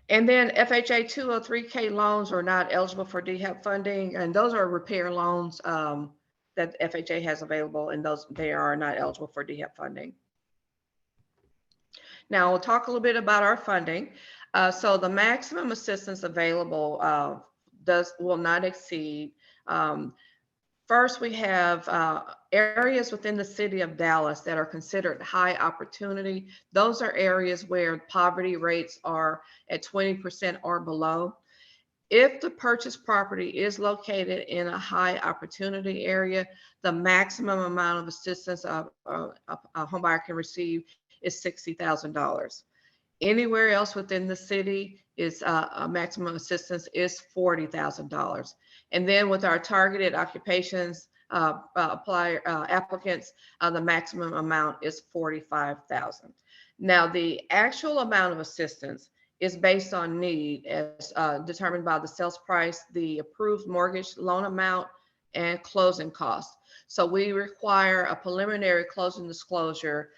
And then FHA 203K loans are not eligible for DHAP funding, and those are repair loans that FHA has available, and those they are not eligible for DHAP funding. Now we'll talk a little bit about our funding. So the maximum assistance available will not exceed. First, we have areas within the city of Dallas that are considered high opportunity. Those are areas where poverty rates are at 20% or below. If the purchased property is located in a high opportunity area, the maximum amount of assistance a homebuyer can receive is $60,000. Anywhere else within the city is a maximum assistance is $40,000. And then with our targeted occupations applicants, the maximum amount is $45,000. Now the actual amount of assistance is based on need as determined by the sales price, the approved mortgage loan amount, and closing costs. So we require a preliminary closing disclosure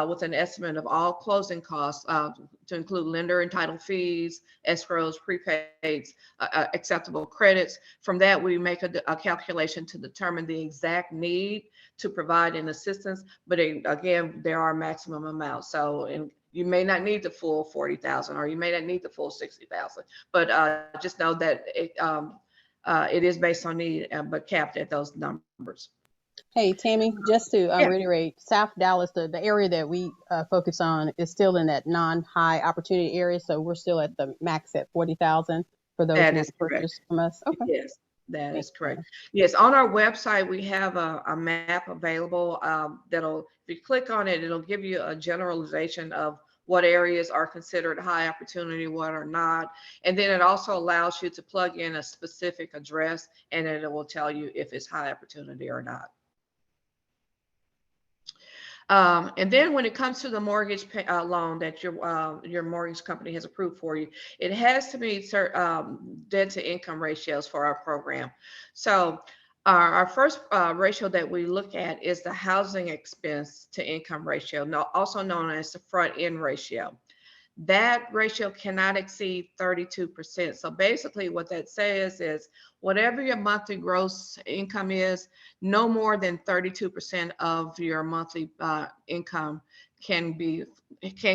with an estimate of all closing costs to include lender and title fees, escrows, prepaids, acceptable credits. From that, we make a calculation to determine the exact need to provide an assistance. But again, there are maximum amounts. So you may not need the full 40,000, or you may not need the full 60,000. But just know that it is based on need, but capped at those numbers. Hey, Tammy, just to reiterate, South Dallas, the area that we focus on is still in that non-high opportunity area. So we're still at the max at 40,000 for those who purchase from us. Okay. Yes. That Thank is correct. you. Yes, on our website, we have a map available that'll, if you click on it, it'll give you a generalization of what areas are considered high opportunity, what are not. And then it also allows you to plug in a specific address and it will tell you if it's high opportunity or not. And then when it comes to the mortgage loan that your mortgage company has approved for you, it has to meet certain debt to income ratios for our program. So our first ratio that we look at is the housing expense to income ratio, also known as the front end ratio. That ratio cannot exceed 32%. So basically what that says is whatever your monthly gross income is, no more than 32% of your monthly income can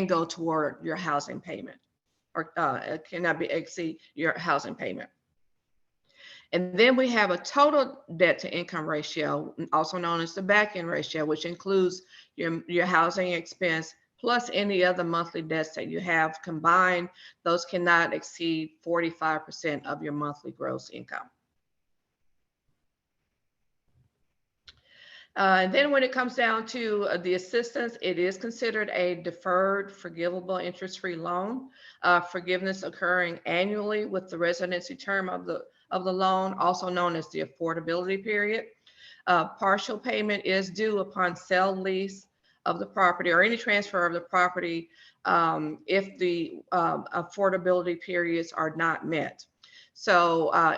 go toward your housing payment, or it cannot exceed your housing payment. And then we have a total debt to income ratio, also known as the back end ratio, which includes your housing expense plus any other monthly debts that you have combined. Those cannot exceed 45% of your monthly gross income. And then when it comes down to the assistance, it is considered a deferred forgivable interest-free loan, forgiveness occurring annually with the residency term of the loan, also known as the affordability period. Partial payment is due upon sale, lease of the property, or any transfer of the property if the affordability periods are not met. So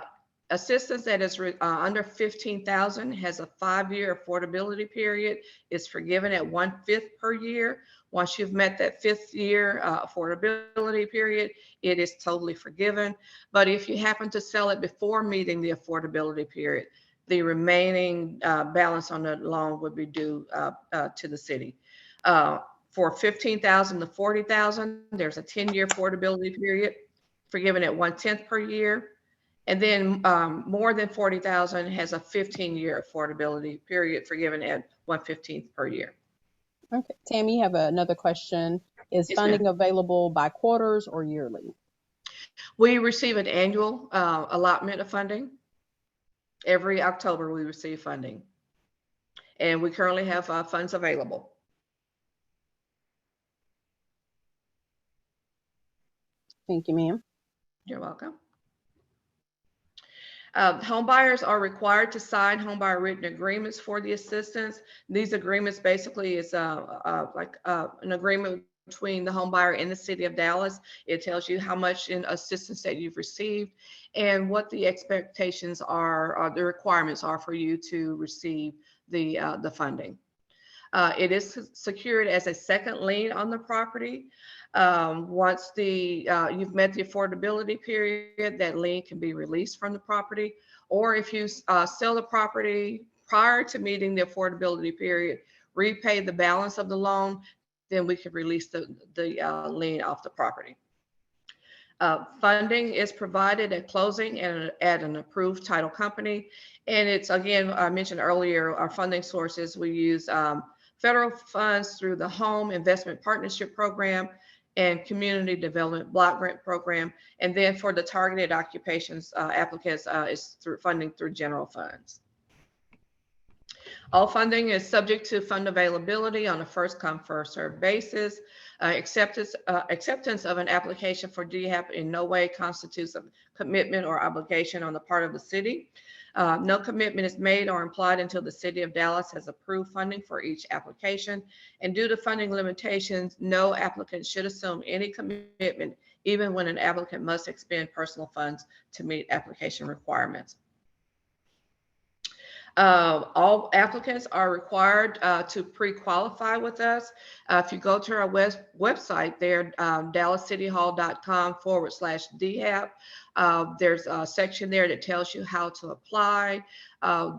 assistance that is under $15,000 has a 5-year affordability period. It's forgiven at 1/5 per year. Once you've met that 5th year affordability period, it is totally forgiven. But if you happen to sell it before meeting the affordability period, the remaining balance on the loan would be due to the city. For $15,000 to $40,000, there's a 10-year affordability period, forgiven at 1/10 per year. And then more than $40,000 has a 15-year affordability period, forgiven at 1/15 per year. Okay, Tammy, you have another question. Is Yes, funding ma'am. available by quarters or yearly? We receive an annual allotment of funding. Every October we receive funding. And we currently have funds available. Thank you, ma'am. You're welcome. Home buyers are required to sign home buyer written agreements for the assistance. These agreements basically is like an agreement between the home buyer and the city of Dallas. It tells you how much in assistance that you've received and what the expectations are, or the requirements are for you to receive the funding. It is secured as a second lien on the property. Once you've met the affordability period, that lien can be released from the property. Or if you sell the property prior to meeting the affordability period, repay the balance of the loan, then we could release the lien off the property. Funding is provided at closing and at an approved title company. And it's, again, I mentioned earlier, our funding sources, we use federal funds through the Home Investment Partnership Program and Community Development Block Grant Program. And then for the targeted occupations applicants, is through funding through general funds. All funding is subject to fund availability on a first come, first served basis. Acceptance of an application for DHAP in no way constitutes a commitment or obligation on the part of the city. No commitment is made or implied until the city of Dallas has approved funding for each application. And due to funding limitations, no applicant should assume any commitment, even when an applicant must expend personal funds to meet application requirements. All applicants are required to pre-qualify with us. If you go to our website there, dallascityhall.com/DHAP, there's a section there that tells you how to apply.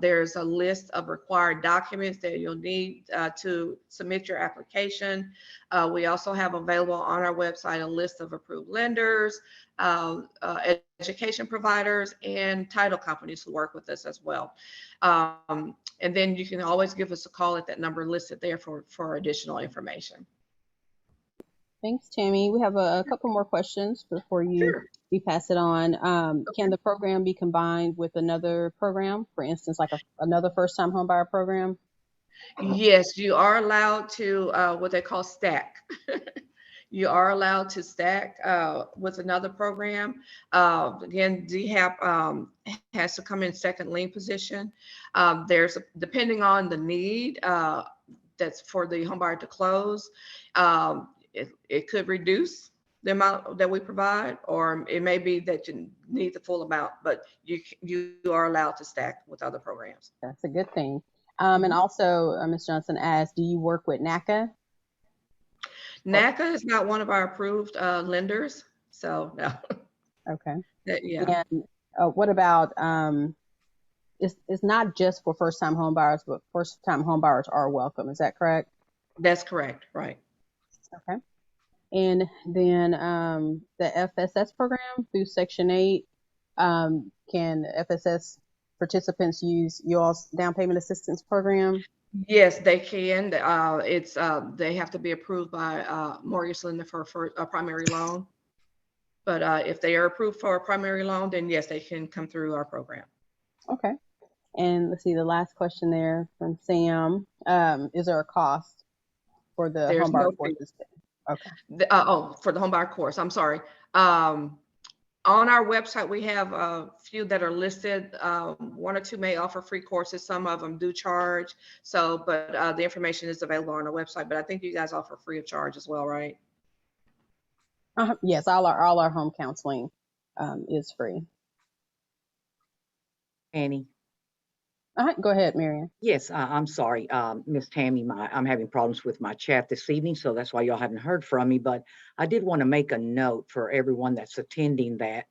There's a list of required documents that you'll need to submit your application. We also have available on our website a list of approved lenders, education providers, and title companies who work with us as well. And then you can always give us a call at that number listed there for additional information. Thanks, Tammy. We have a couple more questions before Sure. we pass it on. Can the program be combined with another program? For instance, like another first-time homebuyer program? Yes, you are allowed to, what they call stack. You are allowed to stack with another program. Again, DHAP has to come in second lien position. Depending on the need that's for the homebuyer to close, it could reduce the amount that we provide, or it may be that you need the full amount, but you are allowed to stack with other programs. That's a good thing. And also, Ms. Johnson asked, do you work with NACA? NACA is not one of our approved lenders, so no. Okay. Yeah. And what about, it's not just for first-time homebuyers, but first-time homebuyers are welcome. Is that correct? That's correct, right. Okay. And then the FSS program through Section 8, can FSS participants use y'all's down payment assistance program? Yes, they can. They have to be approved by mortgage lender for a primary loan. But if they are approved for a primary loan, then yes, they can come through our program. Okay. And let's see, the last question there from Sam. Is there a cost for the There's no homebuyer courses? Okay. For the homebuyer course, I'm sorry. On our website, we have a few that are listed. One or two may offer free courses. Some of them do charge. So, but the information is available on our website. But I think you guys offer free of charge as well, right? Yes, all our home counseling is free. Annie? Go ahead, Marion. Yes, I'm sorry, Miss Tammy, I'm having problems with my chat this evening, so that's why y'all haven't heard from me, but I did want to make a note for everyone that's attending that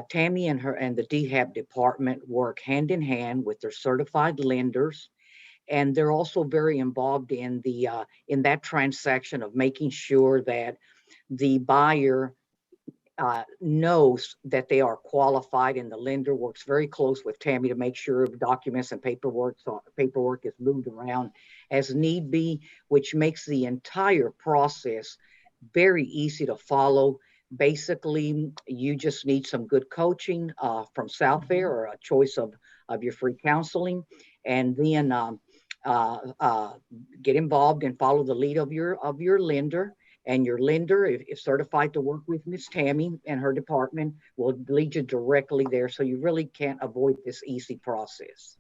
Tammy and the DHAP department work hand in hand with their certified lenders, and they're also very involved in that transaction of making sure that the buyer knows that they are qualified, and the lender works very close with Tammy to make sure documents and paperwork is moved around as need be, which makes the entire process very easy to follow. Basically, you just need some good coaching from South Fair or a choice of your free counseling, and then get involved and follow the lead of your lender. And your lender, if certified to work with Miss Tammy and her department, will lead you directly there. So you really can't avoid this easy process.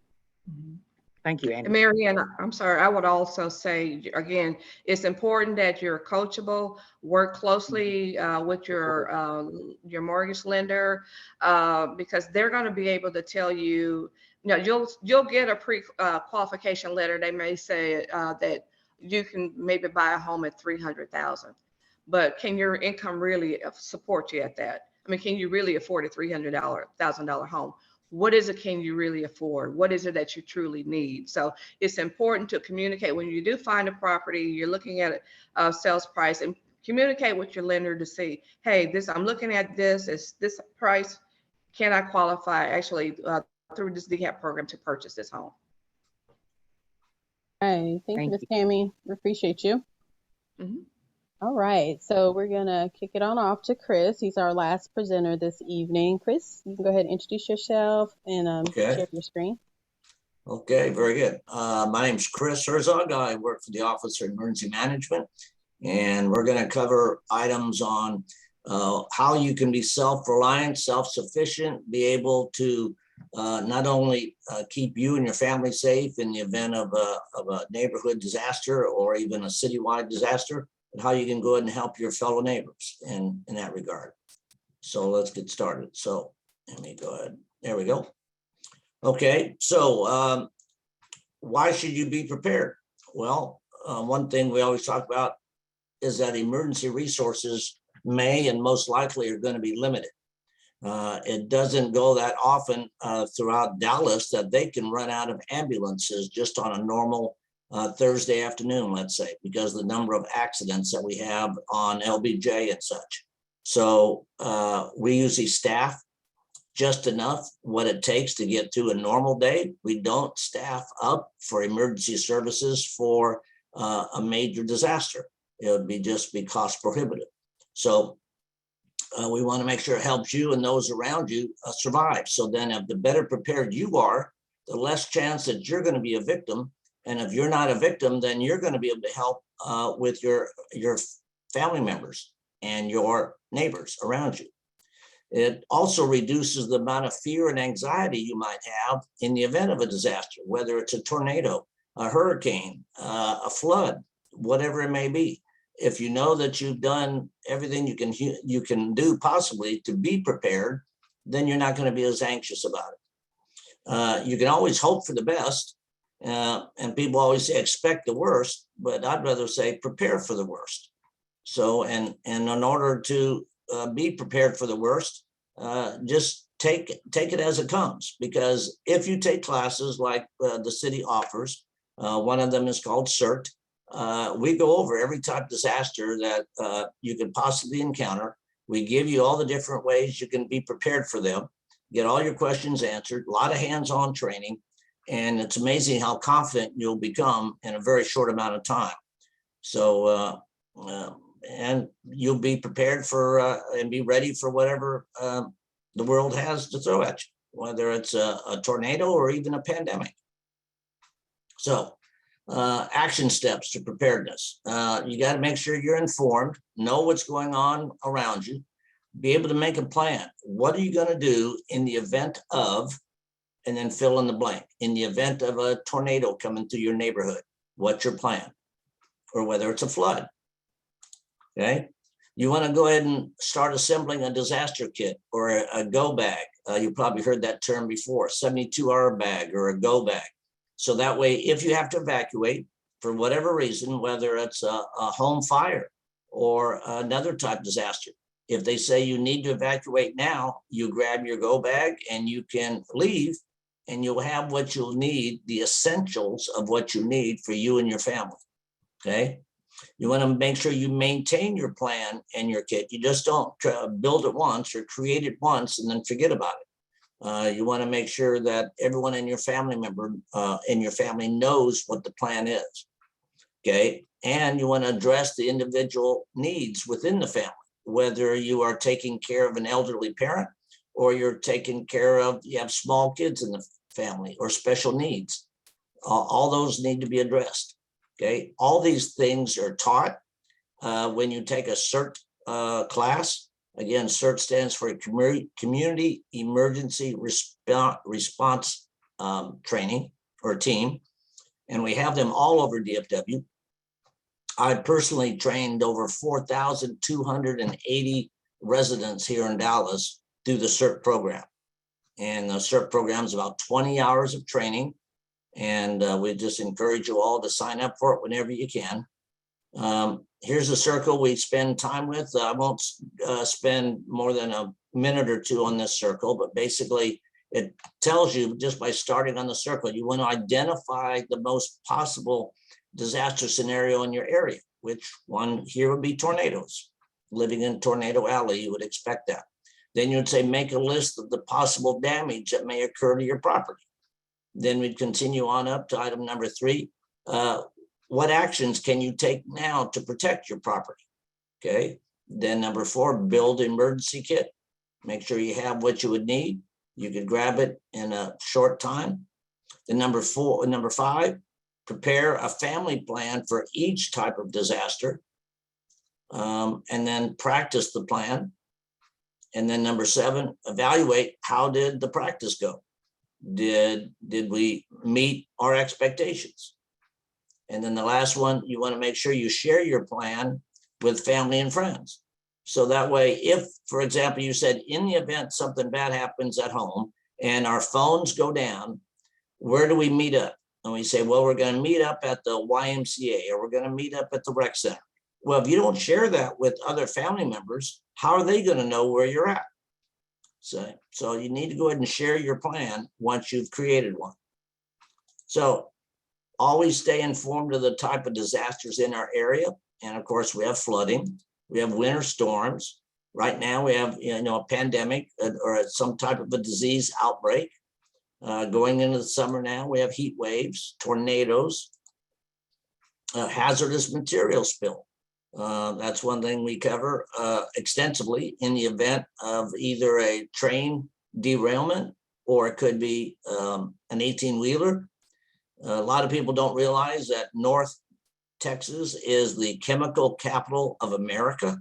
Thank you, Annie. Marianne, I'm sorry. I would also say, again, it's important that you're coachable, work closely with your mortgage lender, because they're going to be able to tell you, you'll get a pre-qualification letter. They may say that you can maybe buy a home at $300,000, but can your income really support you at that? I mean, can you really afford a $300,000 home? What is it can you really afford? What is it that you truly need? So it's important to communicate when you do find a property, you're looking at a sales price, and communicate with your lender to see, hey, I'm looking at this, is this price, can I qualify actually through this DHAP program to purchase this home? Hey, thank you, Ms. Tammy. We appreciate you. All right, so we're gonna kick it on off to Chris. He's our last presenter this evening. Chris, you can go ahead and introduce yourself and share your screen. Okay, very good. My name is Chris Herzog. I work for the Office of Emergency Management, and we're going to cover items on how you can be self-reliant, self-sufficient, be able to not only keep you and your family safe in the event of a neighborhood disaster or even a citywide disaster, but how you can go ahead and help your fellow neighbors in that regard. So let's get started. So let me go ahead. There we go. Okay, so why should you be prepared? Well, one thing we always talk about is that emergency resources may and most likely are going to be limited. It doesn't go that often throughout Dallas that they can run out of ambulances just on a normal Thursday afternoon, let's say, because of the number of accidents that we have on LBJ and such. So we usually staff just enough what it takes to get through a normal day. We don't staff up for emergency services for a major disaster. it would be just be cost prohibitive. So we want to make sure it helps you and those around you survive. So then if the better prepared you are, the less chance that you're going to be a victim. And if you're not a victim, then you're going to be able to help with your family members and your neighbors around you. It also reduces the amount of fear and anxiety you might have in the event of a disaster, whether it's a tornado, a hurricane, a flood, whatever it may be. If you know that you've done everything you can do possibly to be prepared, then you're not going to be as anxious about it. You can always hope for the best, and people always say expect the worst, but I'd rather say prepare for the worst. So, and in order to be prepared for the worst, just take it as it comes. Because if you take classes like the city offers, one of them is called CERT. We go over every type of disaster that you could possibly encounter. We give you all the different ways you can be prepared for them, get all your questions answered, a lot of hands-on training, and it's amazing how confident you'll become in a very short amount of time. So, and you'll be prepared for and be ready for whatever the world has to throw at you, whether it's a tornado or even a pandemic. So, action steps to preparedness. You got to make sure you're informed, know what's going on around you, be able to make a plan. What are you going to do in the event of, and then fill in the blank, in the event of a tornado coming through your neighborhood? What's your plan? Or whether it's a flood. Okay. You want to go ahead and start assembling a disaster kit or a go bag. You probably heard that term before, 72-hour bag or a go bag. So that way, if you have to evacuate for whatever reason, whether it's a home fire or another type of disaster, if they say you need to evacuate now, you grab your go bag and you can leave, and you'll have what you'll need, the essentials of what you need for you and your family. Okay. You want to make sure you maintain your plan and your kit. You just don't build it once or create it once and then forget about it. You want to make sure that everyone in your family member in your family knows what the plan is. Okay. And you want to address the individual needs within the family, whether you are taking care of an elderly parent or you're taking care of, you have small kids in the family or special needs. All those need to be addressed. Okay. All these things are taught when you take a CERT class. Again, CERT stands for Community Emergency Response Training or team. And we have them all over DFW. I personally trained over 4,280 residents here in Dallas through the CERT program. And the CERT program is about 20 hours of training. And we just encourage you all to sign up for it whenever you can. Here's a circle we spend time with. I won't spend more than a minute or two on this circle, but basically it tells you just by starting on the circle, you want to identify the most possible disaster scenario in your area, which one here would be tornadoes. Living in Tornado Alley, you would expect that. Then you'd say, make a list of the possible damage that may occur to your property. Then we'd continue on up to item number 3. What actions can you take now to protect your property? Okay. Then number 4, build emergency kit. Make sure you have what you would need. You could grab it in a short time. Then number 5, prepare a family plan for each type of disaster. And then practice the plan. And then number 7, evaluate how did the practice go? Did we meet our expectations? And then the last one, you want to make sure you share your plan with family and friends. So that way, if, for example, you said in the event something bad happens at home and our phones go down, where do we meet up? And we say, well, we're going to meet up at the YMCA or we're going to meet up at the rec center. Well, if you don't share that with other family members, how are they going to know where you're at? So you need to go ahead and share your plan once you've created one. So always stay informed of the type of disasters in our area. And of course, we have flooding, we have winter storms. Right now we have, a pandemic or some type of a disease outbreak. Going into the summer now, we have heat waves, tornadoes, hazardous material spill. That's one thing we cover extensively in the event of either a train derailment, or it could be an 18-wheeler. A lot of people don't realize that North Texas is the chemical capital of America.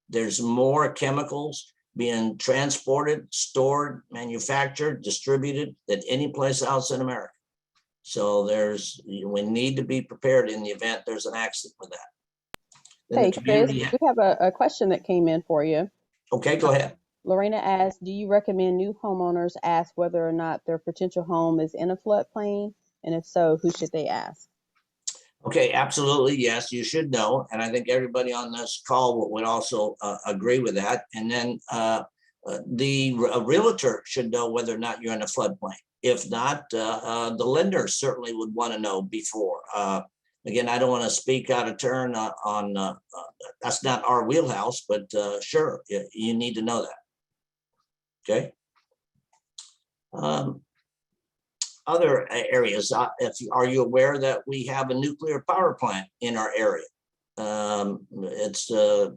There's more chemicals being transported, stored, manufactured, distributed than any place else in America. So we need to be prepared in the event there's an accident with that. Then the Hey, Chris, community- we have a question that came in for you. Okay, go ahead. Lorena asked, do you recommend new homeowners ask whether or not their potential home is in a floodplain? And if so, who should they ask? Okay, absolutely, yes, you should know, and I think everybody on this call would also agree with that. And then the realtor should know whether or not you're in a floodplain. If not, the lender certainly would want to know before. Again, I don't want to speak out of turn on that's not our wheelhouse, but sure, you need to know that. Okay. Other areas, are you aware that we have a nuclear power plant in our area? It's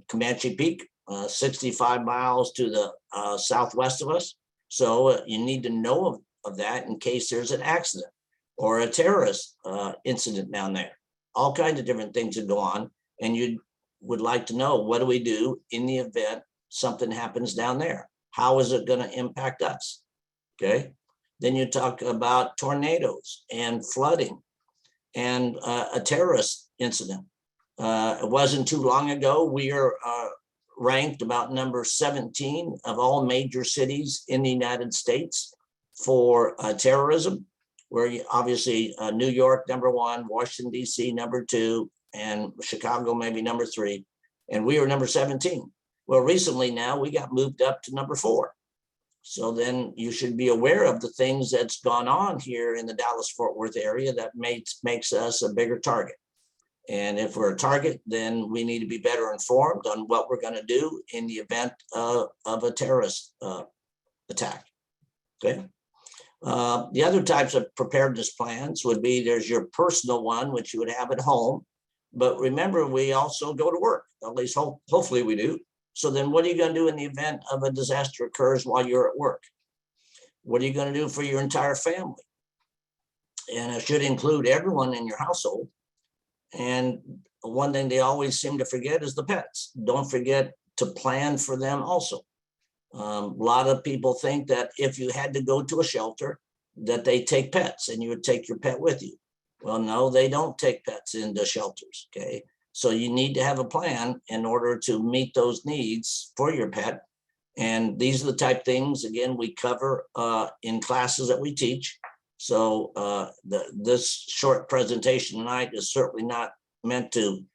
Comanche Peak, 65 miles to the southwest of us. So you need to know of that in case there's an accident or a terrorist incident down there. All kinds of different things that go on, and you would like to know, what do we do in the event something happens down there? How is it going to impact us? Okay. Then you talk about tornadoes and flooding and a terrorist incident. It wasn't too long ago, we are ranked about number 17 of all major cities in the United States for terrorism, where obviously New York, number 1, Washington, D.C., number 2, and Chicago, maybe number 3. And we were number 17. Well, recently now we got moved up to number 4. So then you should be aware of the things that's gone on here in the Dallas-Fort Worth area that makes us a bigger target. And if we're a target, then we need to be better informed on what we're going to do in the event of a terrorist attack. Okay. The other types of preparedness plans would be, there's your personal one, which you would have at home. But remember, we also go to work, at least hopefully we do. So then what are you going to do in the event of a disaster occurs while you're at work? What are you going to do for your entire family? And it should include everyone in your household. And one thing they always seem to forget is the pets. Don't forget to plan for them also. A lot of people think that if you had to go to a shelter, that they take pets and you would take your pet with you. Well, no, they don't take pets into shelters, okay? So you need to have a plan in order to meet those needs for your pet. And these are the type of things, again, we cover in classes that we teach. So this short presentation tonight is certainly not meant to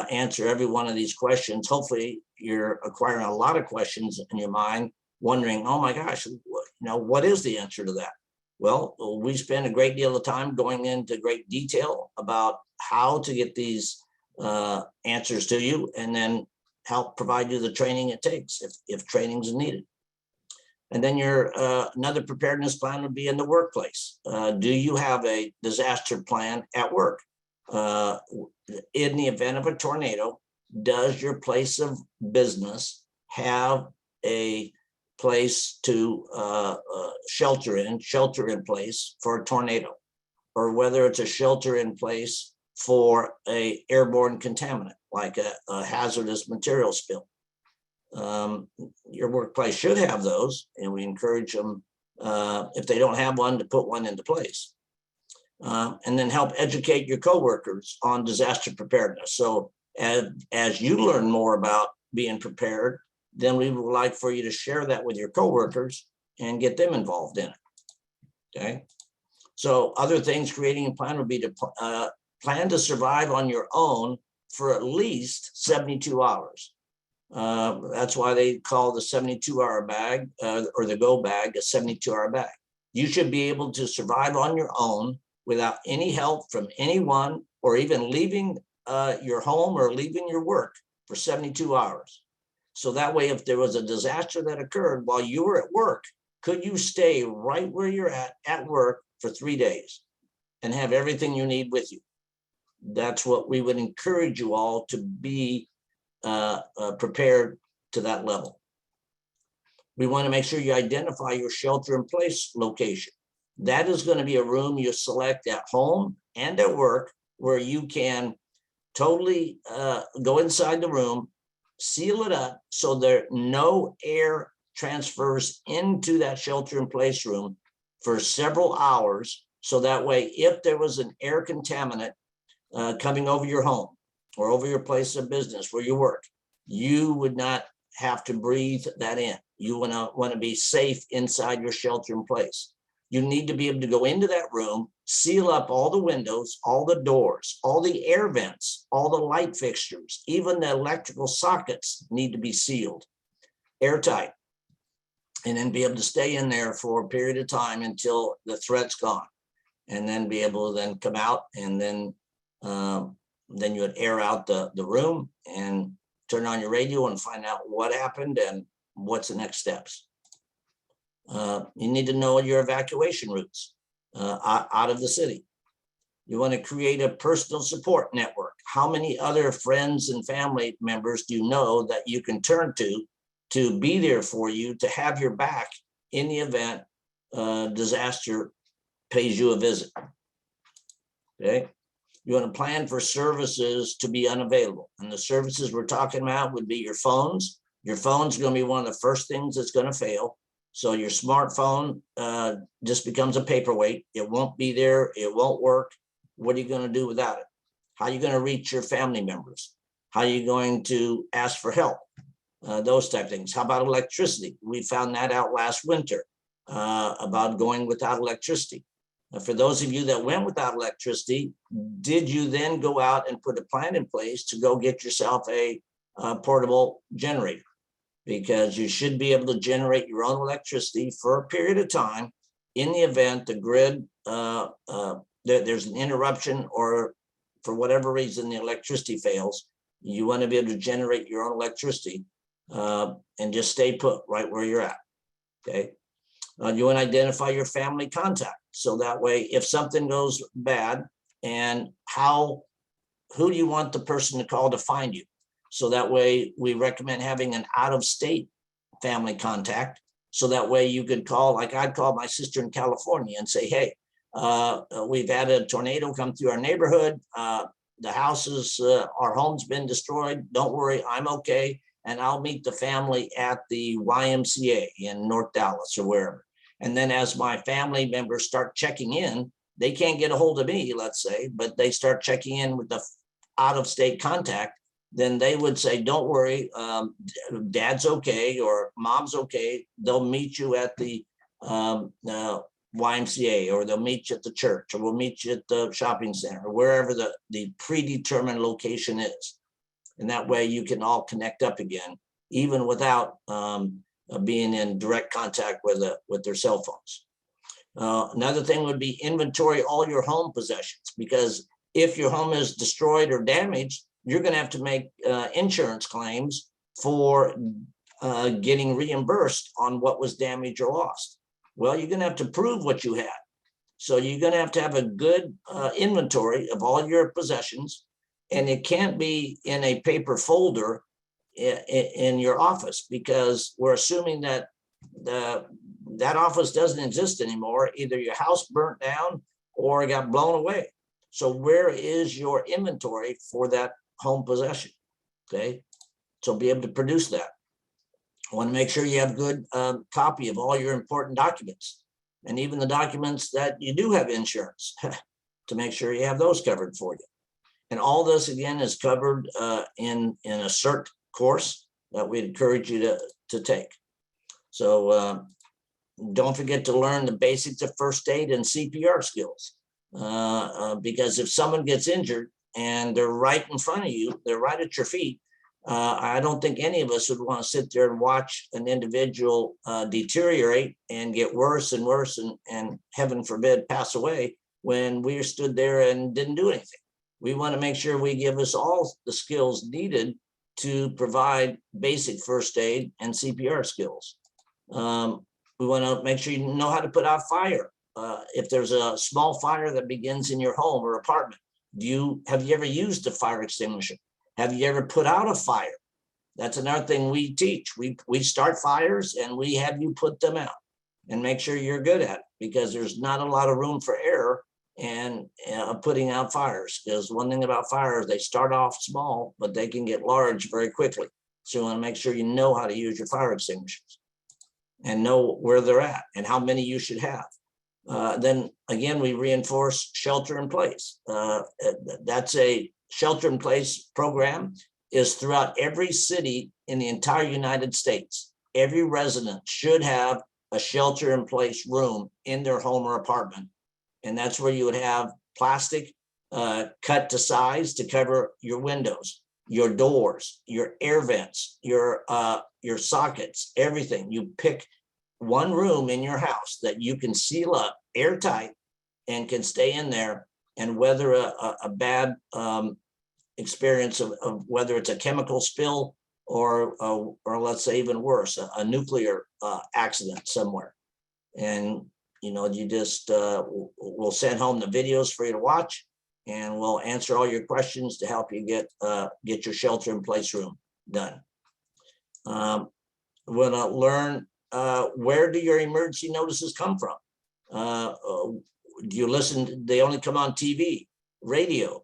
answer every one of these questions. Hopefully you're acquiring a lot of questions in your mind, wondering, oh my gosh, what is the answer to that? Well, we spend a great deal of time going into great detail about how to get these answers to you, and then help provide you the training it takes if training is needed. And then your another preparedness plan would be in the workplace. Do you have a disaster plan at work? In the event of a tornado, does your place of business have a place to shelter in place for a tornado, or whether it's a shelter in place for a airborne contaminant like a hazardous material spill? Your workplace should have those, and we encourage them, if they don't have one, to put one into place. And then help educate your coworkers on disaster preparedness. So as you learn more about being prepared, then we would like for you to share that with your coworkers and get them involved in it. Okay. So other things creating a plan would be to plan to survive on your own for at least 72 hours. That's why they call the 72-hour bag or the go bag a 72-hour bag. You should be able to survive on your own without any help from anyone, or even leaving your home or leaving your work for 72 hours. So that way, if there was a disaster that occurred while you were at work, could you stay right where you're at work for 3 days and have everything you need with you? That's what we would encourage you all to be prepared to that level. We want to make sure you identify your shelter in place location. That is going to be a room you select at home and at work where you can totally go inside the room, seal it up so there no air transfers into that shelter in place room for several hours. So that way, if there was an air contaminant coming over your home or over your place of business where you work, you would not have to breathe that in. You want to be safe inside your shelter in place. You need to be able to go into that room, seal up all the windows, all the doors, all the air vents, all the light fixtures, even the electrical sockets need to be sealed, airtight, and then be able to stay in there for a period of time until the threat's gone, and then be able to then come out, and then you would air out the room and turn on your radio and find out what happened and what's the next steps. You need to know your evacuation routes out of the city. You want to create a personal support network. How many other friends and family members do you know that you can turn to be there for you, to have your back in the event disaster pays you a visit? Okay. You want to plan for services to be unavailable. And the services we're talking about would be your phones. Your phone's going to be one of the first things that's going to fail. So your smartphone just becomes a paperweight. It won't be there. It won't work. What are you going to do without it? How are you going to reach your family members? How are you going to ask for help? Those type of things. How about electricity? We found that out last winter about going without electricity. For those of you that went without electricity, did you then go out and put a plan in place to go get yourself a portable generator? Because you should be able to generate your own electricity for a period of time in the event the grid, there's an interruption, or for whatever reason the electricity fails. You want to be able to generate your own electricity and just stay put right where you're at. Okay. You want to identify your family contact. So that way, if something goes bad, and who do you want the person to call to find you? So that way we recommend having an out-of-state family contact. So that way you could call, like I'd call my sister in California and say, hey, we've had a tornado come through our neighborhood. The houses, our home's been destroyed. Don't worry, I'm okay. And I'll meet the family at the YMCA in North Dallas or wherever. And then as my family members start checking in, they can't get a hold of me, let's say, but they start checking in with the out-of-state contact. Then they would say, don't worry, dad's okay or mom's okay. They'll meet you at the YMCA, or they'll meet you at the church, or we'll meet you at the shopping center, or wherever the predetermined location is. And that way you can all connect up again, even without being in direct contact with their cell phones. Another thing would be inventory all your home possessions, because if your home is destroyed or damaged, you're going to have to make insurance claims for getting reimbursed on what was damaged or lost. Well, you're going to have to prove what you had. So you're going to have a good inventory of all your possessions, and it can't be in a paper folder in your office, because we're assuming that that office doesn't exist anymore. Either your house burnt down or it got blown away. So where is your inventory for that home possession? Okay, so be able to produce that. I want to make sure you have good copy of all your important documents, and even the documents that you do have insurance to make sure you have those covered for you. And all this again is covered in a CERT course that we encourage you to take. So don't forget to learn the basics of first aid and CPR skills, because if someone gets injured and they're right in front of you, they're right at your feet, I don't think any of us would want to sit there and watch an individual deteriorate and get worse and worse, and heaven forbid pass away when we stood there and didn't do anything. We want to make sure we give us all the skills needed to provide basic first aid and CPR skills. We want to make sure you know how to put out fire. If there's a small fire that begins in your home or apartment, have you ever used a fire extinguisher? Have you ever put out a fire? That's another thing we teach. We start fires and we have you put them out and make sure you're good at it, because there's not a lot of room for error and putting out fires. Because one thing about fires, they start off small, but they can get large very quickly. So you want to make sure you know how to use your fire extinguishers and know where they're at and how many you should have. Then again, we reinforce shelter in place. That's a shelter in place program is throughout every city in the entire United States. Every resident should have a shelter in place room in their home or apartment. And that's where you would have plastic cut to size to cover your windows, your doors, your air vents, your sockets, everything. You pick one room in your house that you can seal up airtight and can stay in there and weather a bad experience of whether it's a chemical spill or let's say even worse, a nuclear accident somewhere. And you just we'll send home the videos for you to watch, and we'll answer all your questions to help you get your shelter in place room done. We're gonna learn where do your emergency notices come from? Do you listen? They only come on TV, radio,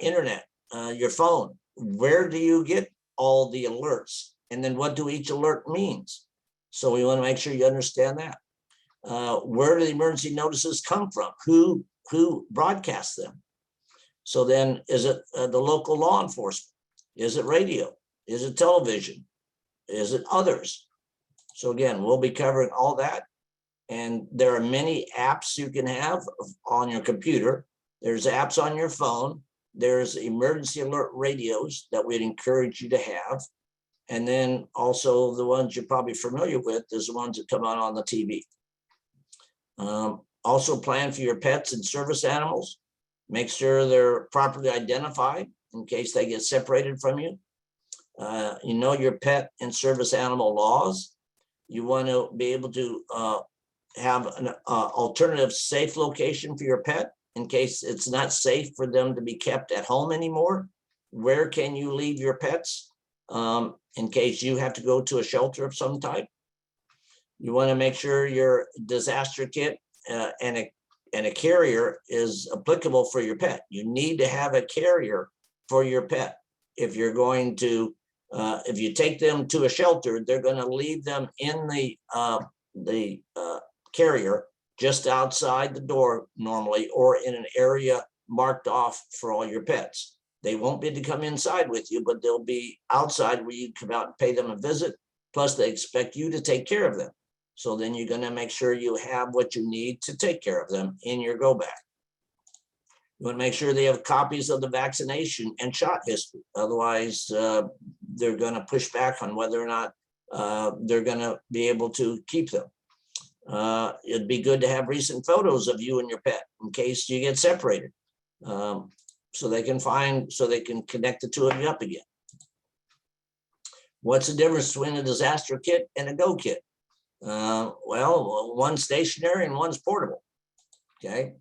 internet, your phone. Where do you get all the alerts? And then what do each alert means? So we want to make sure you understand that. Where do the emergency notices come from? Who broadcasts them? So then is it the local law enforcement? Is it radio? Is it television? Is it others? So again, we'll be covering all that. And there are many apps you can have on your computer. There's apps on your phone. There's emergency alert radios that we'd encourage you to have. And then also the ones you're probably familiar with is the ones that come out on the TV. Also plan for your pets and service animals. Make sure they're properly identified in case they get separated from you. You know your pet and service animal laws. You want to be able to have an alternative safe location for your pet in case it's not safe for them to be kept at home anymore. Where can you leave your pets in case you have to go to a shelter of some type? You want to make sure your disaster kit and a carrier is applicable for your pet. You need to have a carrier for your pet. If you're going to, if you take them to a shelter, they're going to leave them in the carrier just outside the door normally, or in an area marked off for all your pets. They won't be able to come inside with you, but they'll be outside where you come out and pay them a visit. Plus they expect you to take care of them. So then you're going to make sure you have what you need to take care of them in your go bag. You want to make sure they have copies of the vaccination and shot history. Otherwise, they're going to push back on whether or not they're going to be able to keep them. It'd be good to have recent photos of you and your pet in case you get separated. So they can connect the two of you up again. What's the difference between a disaster kit and a go kit? Well, one's stationary and one's portable. Okay.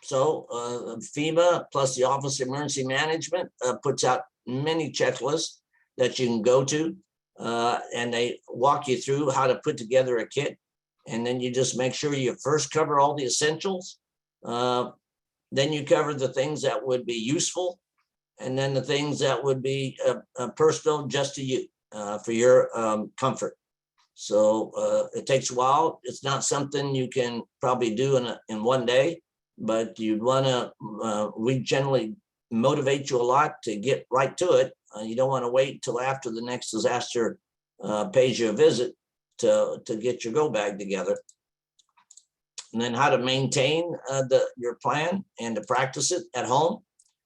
So FEMA plus the Office of Emergency Management puts out many checklists that you can go to, and they walk you through how to put together a kit. And then you just make sure you first cover all the essentials. Then you cover the things that would be useful, and then the things that would be personal just to you for your comfort. So it takes a while. It's not something you can probably do in one day, but you'd want to, we generally motivate you a lot to get right to it. You don't want to wait till after the next disaster pays you a visit to get your go bag together. And then how to maintain your plan and to practice it at home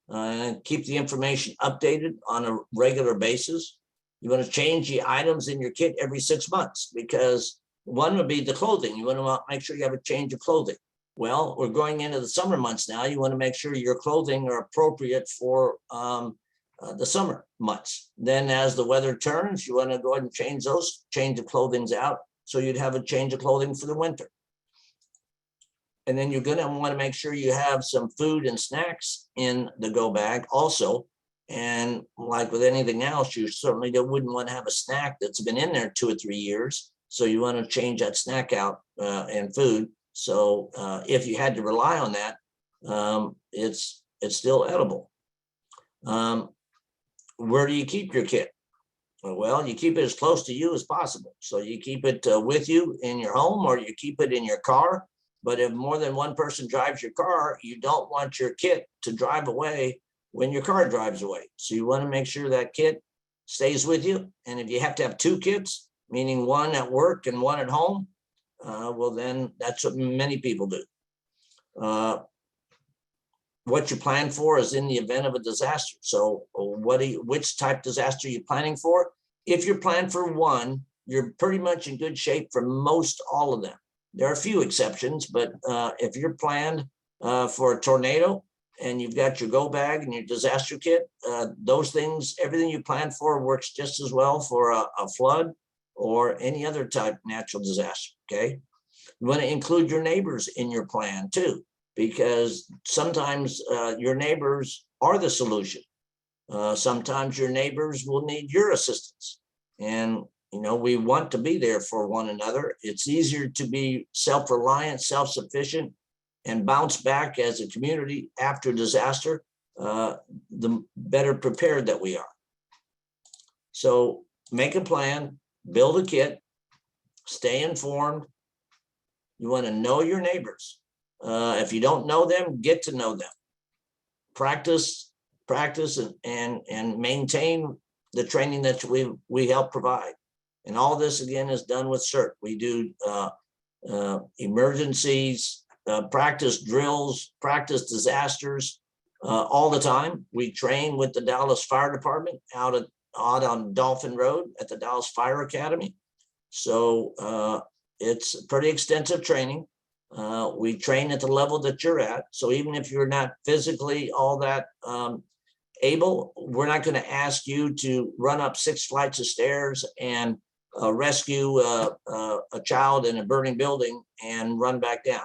and keep the information updated on a regular basis. You want to change the items in your kit every 6 months, because one would be the clothing. You want to make sure you have a change of clothing. Well, we're going into the summer months now. You want to make sure your clothing are appropriate for the summer months. Then as the weather turns, you want to go ahead and change the clothings out. So you'd have a change of clothing for the winter. And then you're going to want to make sure you have some food and snacks in the go bag also, And like with anything else, you certainly wouldn't want to have a snack that's been in there 2 or 3 years. So you want to change that snack out and food. So if you had to rely on that, it's still edible. Where do you keep your kit? Well, you keep it as close to you as possible. So you keep it with you in your home, or you keep it in your car. But if more than one person drives your car, you don't want your kit to drive away when your car drives away. So you want to make sure that kit stays with you. And if you have to have 2 kits, meaning one at work and one at home, well, then that's what many people do. What you plan for is in the event of a disaster. So which type disaster are you planning for? If you're planning for one, you're pretty much in good shape for most all of them. There are a few exceptions, but if you're planned for a tornado and you've got your go bag and your disaster kit, those things, everything you plan for works just as well for a flood or any other type of natural disaster, okay? You want to include your neighbors in your plan too, because sometimes your neighbors are the solution. Sometimes your neighbors will need your assistance. And, you know, we want to be there for one another. It's easier to be self-reliant, self-sufficient, and bounce back as a community after disaster, the better prepared that we are. So make a plan, build a kit, stay informed. You want to know your neighbors. If you don't know them, get to know them. Practice and maintain the training that we help provide. And all this again is done with CERT. We do emergencies, practice drills, practice disasters all the time. We train with the Dallas Fire Department out on Dolphin Road at the Dallas Fire Academy. So it's pretty extensive training. We train at the level that you're at. So even if you're not physically all that able, we're not going to ask you to run up 6 flights of stairs and rescue a child in a burning building and run back down.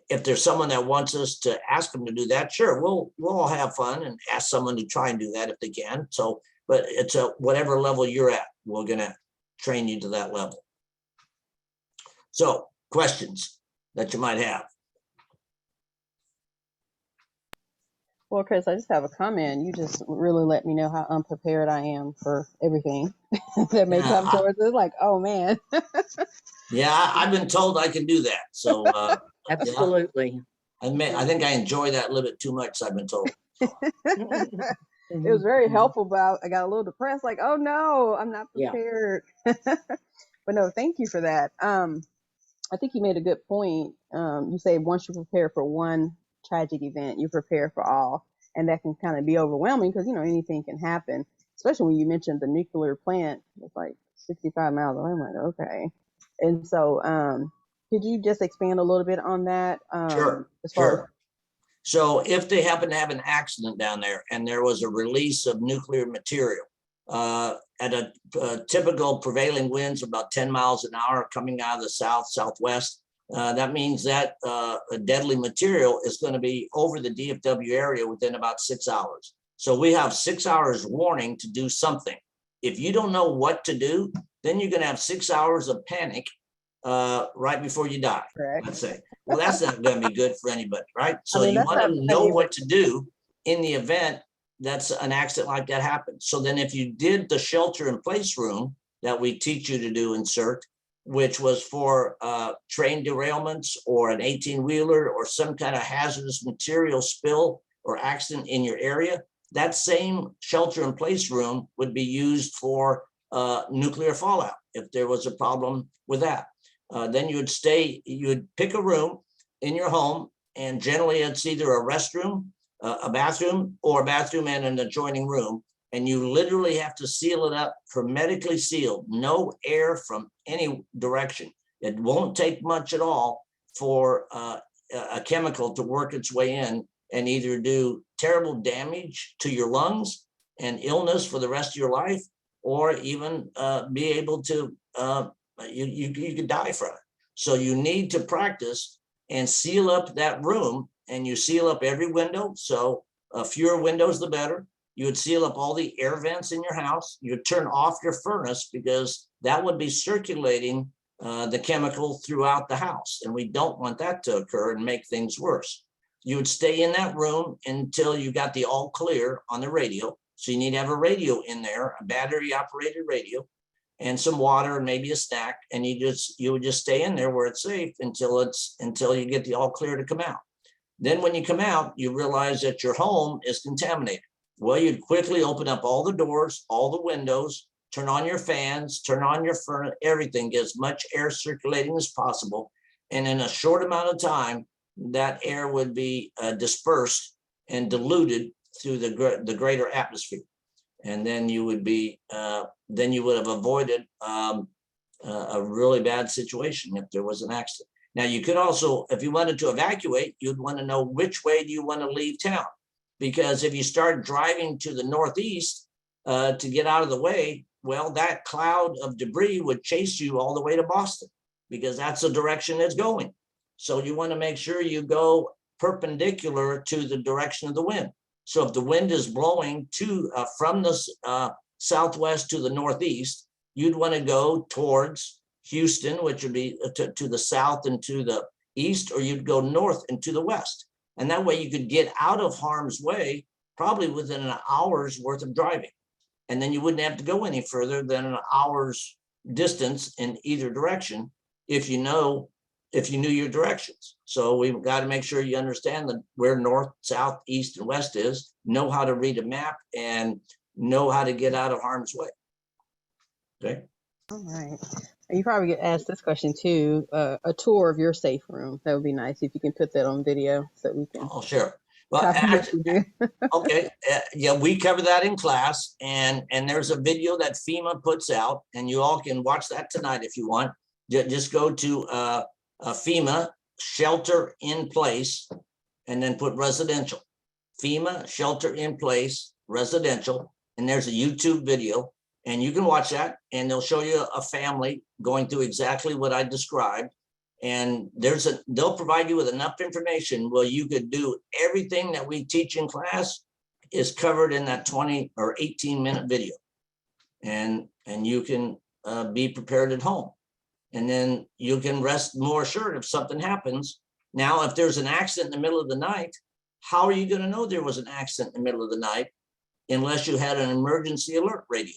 If there's someone that wants us to ask them to do that, sure, we'll all have fun and ask someone to try and do that if they can. So, but it's whatever level you're at, we're going to train you to that level. So, questions that you might have. Well, Chris, I just have a comment. You just really let me know how unprepared I am for everything that may come towards us. Like, oh man. Yeah, I've been told I can do that. So Absolutely. yeah, I think I enjoy that a little bit too much, I've been told. It was very helpful, but I got a little depressed, like, oh no, I'm not prepared. Yeah. But no, thank you for that. I think you made a good point. You say once you prepare for one tragic event, you prepare for all. And that can kind of be overwhelming because, you know, anything can happen, especially when you mentioned the nuclear plant. It's like 65 miles away. I'm like, okay. And so could you just expand a little bit on that? Sure. So if they happen to have an accident down there and there was a release of nuclear material at a typical prevailing winds of about 10 miles an hour coming out of the southwest, that means that a deadly material is going to be over the DFW area within about 6 hours. So we have 6 hours warning to do something. If you don't know what to do, then you're going to have 6 hours of panic right before you die. Correct. Let's say. Well, that's not going to be good for anybody, right? So you want to know what to do in the event that's an accident like that happens. So then if you did the shelter in place room that we teach you to do in CERT, which was for train derailments or an 18-wheeler or some kind of hazardous material spill or accident in your area, that same shelter in place room would be used for nuclear fallout if there was a problem with that. Then you would pick a room in your home, and generally it's either a restroom, a bathroom, or a bathroom and an adjoining room. And you literally have to seal it up, hermetically sealed, no air from any direction. It won't take much at all for a chemical to work its way in and either do terrible damage to your lungs and illness for the rest of your life, or even be able to, you could die from it. So you need to practice and seal up that room, and you seal up every window. So fewer windows, the better. You would seal up all the air vents in your house. You'd turn off your furnace because that would be circulating the chemical throughout the house. And we don't want that to occur and make things worse. You would stay in that room until you got the all clear on the radio. So you need to have a radio in there, a battery operated radio, and some water and maybe a snack. And you would just stay in there where it's safe until you get the all clear to come out. Then when you come out, you realize that your home is contaminated. Well, you'd quickly open up all the doors, all the windows, turn on your fans, turn on your furnace, everything, get as much air circulating as possible. And in a short amount of time, that air would be dispersed and diluted through the greater atmosphere. And then you would have avoided a really bad situation if there was an accident. Now, you could also, if you wanted to evacuate, you'd want to know which way do you want to leave town? Because if you start driving to the northeast to get out of the way, well, that cloud of debris would chase you all the way to Boston because that's the direction it's going. So you want to make sure you go perpendicular to the direction of the wind. So if the wind is blowing from the southwest to the northeast, you'd want to go towards Houston, which would be to the south and to the east, or you'd go north and to the west. And that way you could get out of harm's way probably within an hour's worth of driving. And then you wouldn't have to go any further than an hour's distance in either direction if you knew your directions. So we've got to make sure you understand where north, south, east, and west is, know how to read a map, and know how to get out of harm's way. Okay. All right. You probably get asked this question too. A tour of your safe room. That would be nice if you can put that on video so we can. Oh, sure. Well, copy what you do. okay. Yeah, we cover that in class, and there's a video that FEMA puts out, and you all can watch that tonight if you want. Just go to FEMA shelter in place, and then put residential. FEMA shelter in place residential, and there's a YouTube video, and you can watch that, and they'll show you a family going through exactly what I described. And they'll provide you with enough information where you could do everything that we teach in class is covered in that 20 or 18-minute video. And you can be prepared at home. And then you can rest more assured if something happens. Now, if there's an accident in the middle of the night, how are you going to know there was an accident in the middle of the night unless you had an emergency alert radio?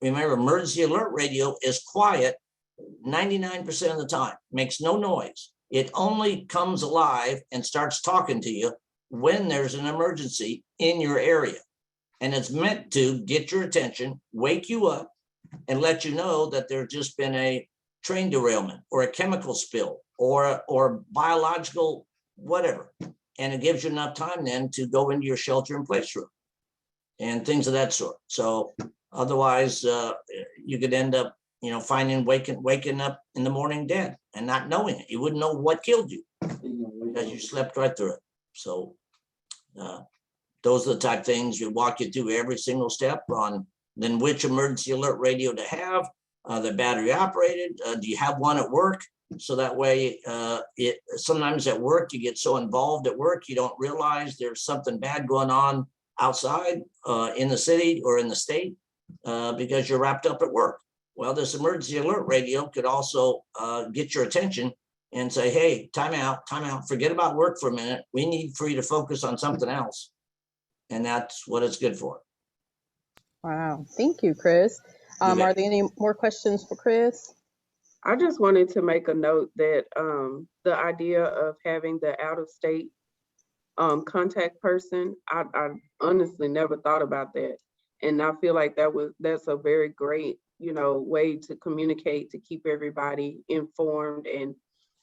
Remember, emergency alert radio is quiet 99% of the time, makes no noise. It only comes alive and starts talking to you when there's an emergency in your area. And it's meant to get your attention, wake you up, and let you know that there's just been a train derailment or a chemical spill or biological whatever. And it gives you enough time then to go into your shelter in place room and things of that sort. So otherwise, you could end up waking up in the morning dead and not knowing it. You wouldn't know what killed you because you slept right through it. So those are the type of things we walk you through every single step on. Then which emergency alert radio to have, the battery operated. Do you have one at work? So that way, sometimes at work, you get so involved at work, you don't realize there's something bad going on outside in the city or in the state because you're wrapped up at work. Well, this emergency alert radio could also get your attention and say, hey, time out, forget about work for a minute. We need for you to focus on something else. And that's what it's good for. Wow. Thank you, Chris. Are there any more questions for Chris? I just wanted to make a note that the idea of having the out-of-state contact person, I honestly never thought about that. And I feel like that's a very great, way to communicate, to keep everybody informed. And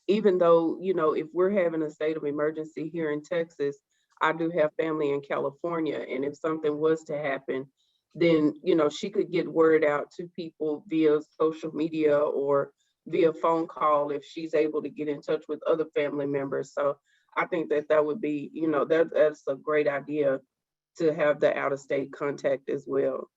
even though, if we're having a state of emergency here in Texas, I do have family in California. And if something was to happen, then, she could get word out to people via social media or via phone call if she's able to get in touch with other family members. So I think that would be, that's a great idea to have the out-of-state contact as well.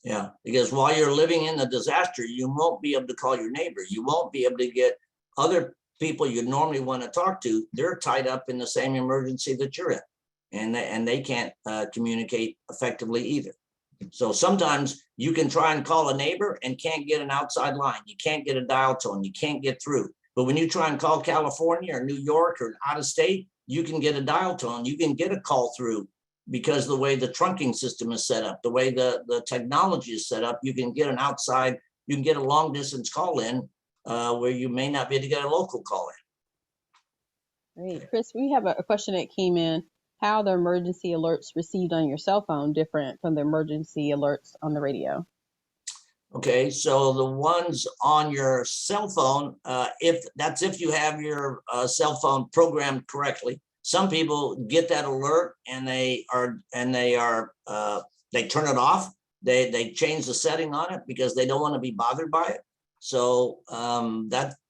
Yeah, because while you're living in the disaster, you won't be able to call your neighbor. You won't be able to get other people you normally want to talk to. They're tied up in the same emergency that you're in. and they can't communicate effectively either. So sometimes you can try and call a neighbor and can't get an outside line. You can't get a dial tone. You can't get through. But when you try and call California or New York or out of state, you can get a dial tone. You can get a call through because the way the trunking system is set up, the way the technology is set up, you can get an outside, you can get a long distance call in where you may not be able to get a local call in. Great. Chris, we have a question that came in. How the emergency alerts received on your cell phone different from the emergency alerts on the radio? Okay, so the ones on your cell phone, if you have your cell phone programmed correctly, some people get that alert and they turn it off. They change the setting on it because they don't want to be bothered by it. So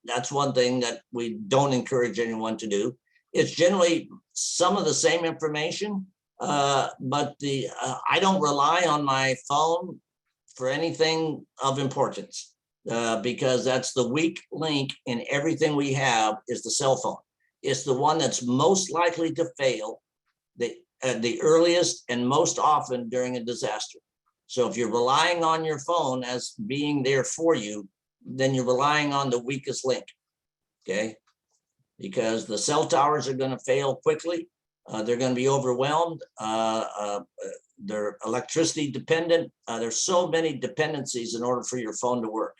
that's one thing that we don't encourage anyone to do. It's generally some of the same information, but I don't rely on my phone for anything of importance because that's the weak link in everything we have is the cell phone. It's the one that's most likely to fail the earliest and most often during a disaster. So if you're relying on your phone as being there for you, then you're relying on the weakest link, okay? Because the cell towers are going to fail quickly. They're going to be overwhelmed. They're electricity dependent. There's so many dependencies in order for your phone to work.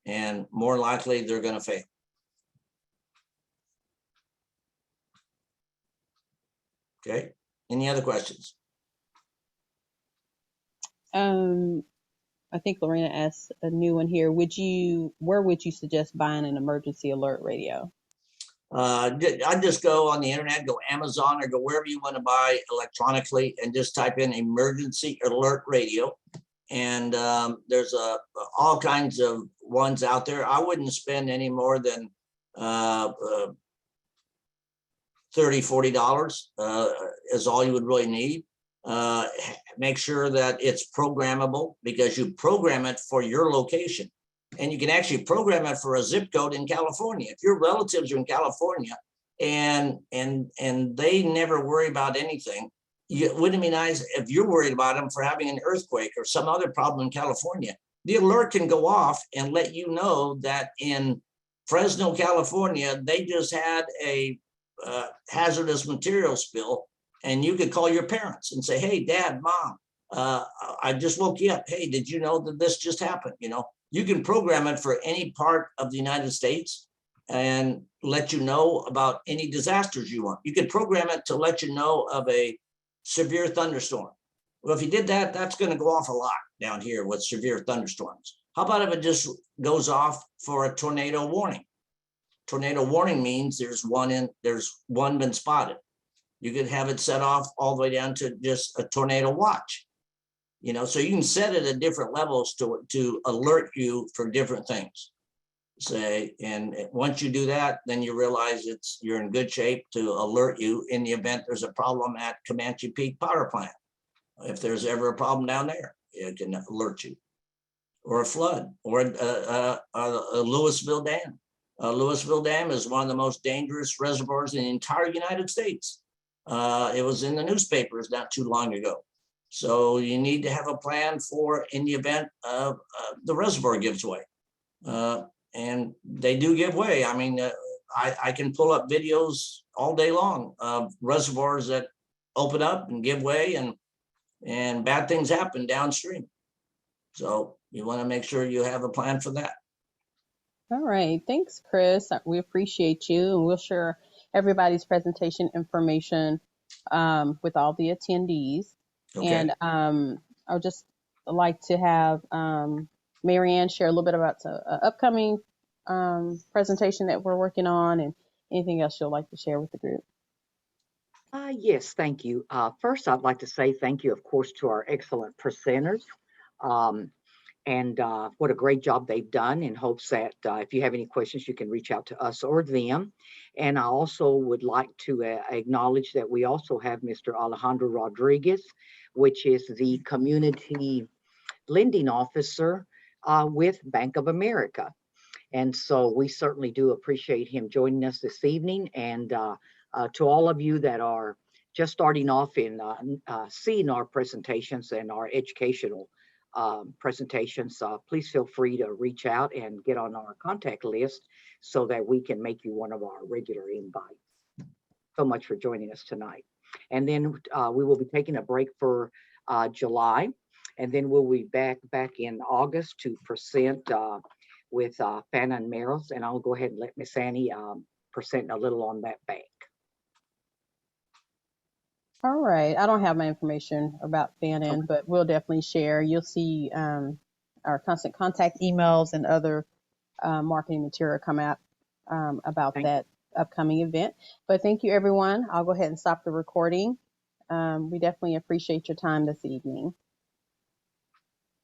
And more likely, they're going to fail. Okay. Any other questions? I think Lorena asked a new one here. Where would you suggest buying an emergency alert radio? I'd just go on the internet, go Amazon or go wherever you want to buy electronically and just type in emergency alert radio. And there's all kinds of ones out there. I wouldn't spend any more than $30, $40 is all you would really need. Make sure that it's programmable because you program it for your location. And you can actually program it for a zip code in California. If your relatives are in California and they never worry about anything, wouldn't it be nice if you're worried about them for having an earthquake or some other problem in California? The alert can go off and let you know that in Fresno, California, they just had a hazardous material spill, and you could call your parents and say, "Hey, Dad, Mom, I just woke you up. Hey, did you know that this just happened?" You know. You can program it for any part of the United States and let you know about any disasters you want. You can program it to let you know of a severe thunderstorm. Well, if you did that, that's going to go off a lot down here with severe thunderstorms. How about if it just goes off for a tornado warning? Tornado warning means there's one been spotted. You could have it set off all the way down to just a tornado watch. You know, so you can set it at different levels to alert you for different things. Say, and once you do that, then you realize you're in good shape to alert you in the event there's a problem at Comanche Peak Power Plant. If there's ever a problem down there, it can alert you. Or a flood, or a Louisville Dam. Louisville Dam is one of the most dangerous reservoirs in the entire United States. It was in the newspapers not too long ago. So you need to have a plan for in the event the reservoir gives way. And they do give way. I mean, I can pull up videos all day long of reservoirs that open up and give way and bad things happen downstream. So you want to make sure you have a plan for that. All right. Thanks, Chris. We appreciate you. And we'll share everybody's presentation information with all the attendees. Okay. And I would just like to have Marianne share a little bit about the upcoming presentation that we're working on and anything else you'll like to share with the group. Yes, thank you. First, I'd like to say thank you, of course, to our excellent presenters. And what a great job they've done, in hopes that if you have any questions, you can reach out to us or them. And I also would like to acknowledge that we also have Mr. Alejandro Rodriguez, which is the Community Lending Officer with Bank of America. And so we certainly do appreciate him joining us this evening. And to all of you that are just starting off in seeing our presentations and our educational presentations, please feel free to reach out and get on our contact list so that we can make you one of our regular invites. So much for joining us tonight. And then we will be taking a break for July, and then we'll be back in August to present with Fanna and Merrill's, and I'll go ahead and let Miss Annie present a little on that bank. All right. I don't have my information about Fannin, but we'll definitely share. You'll see our constant contact emails and other marketing material come out about that upcoming event. But thank you, everyone. I'll go ahead and stop the recording. We definitely appreciate your time this evening.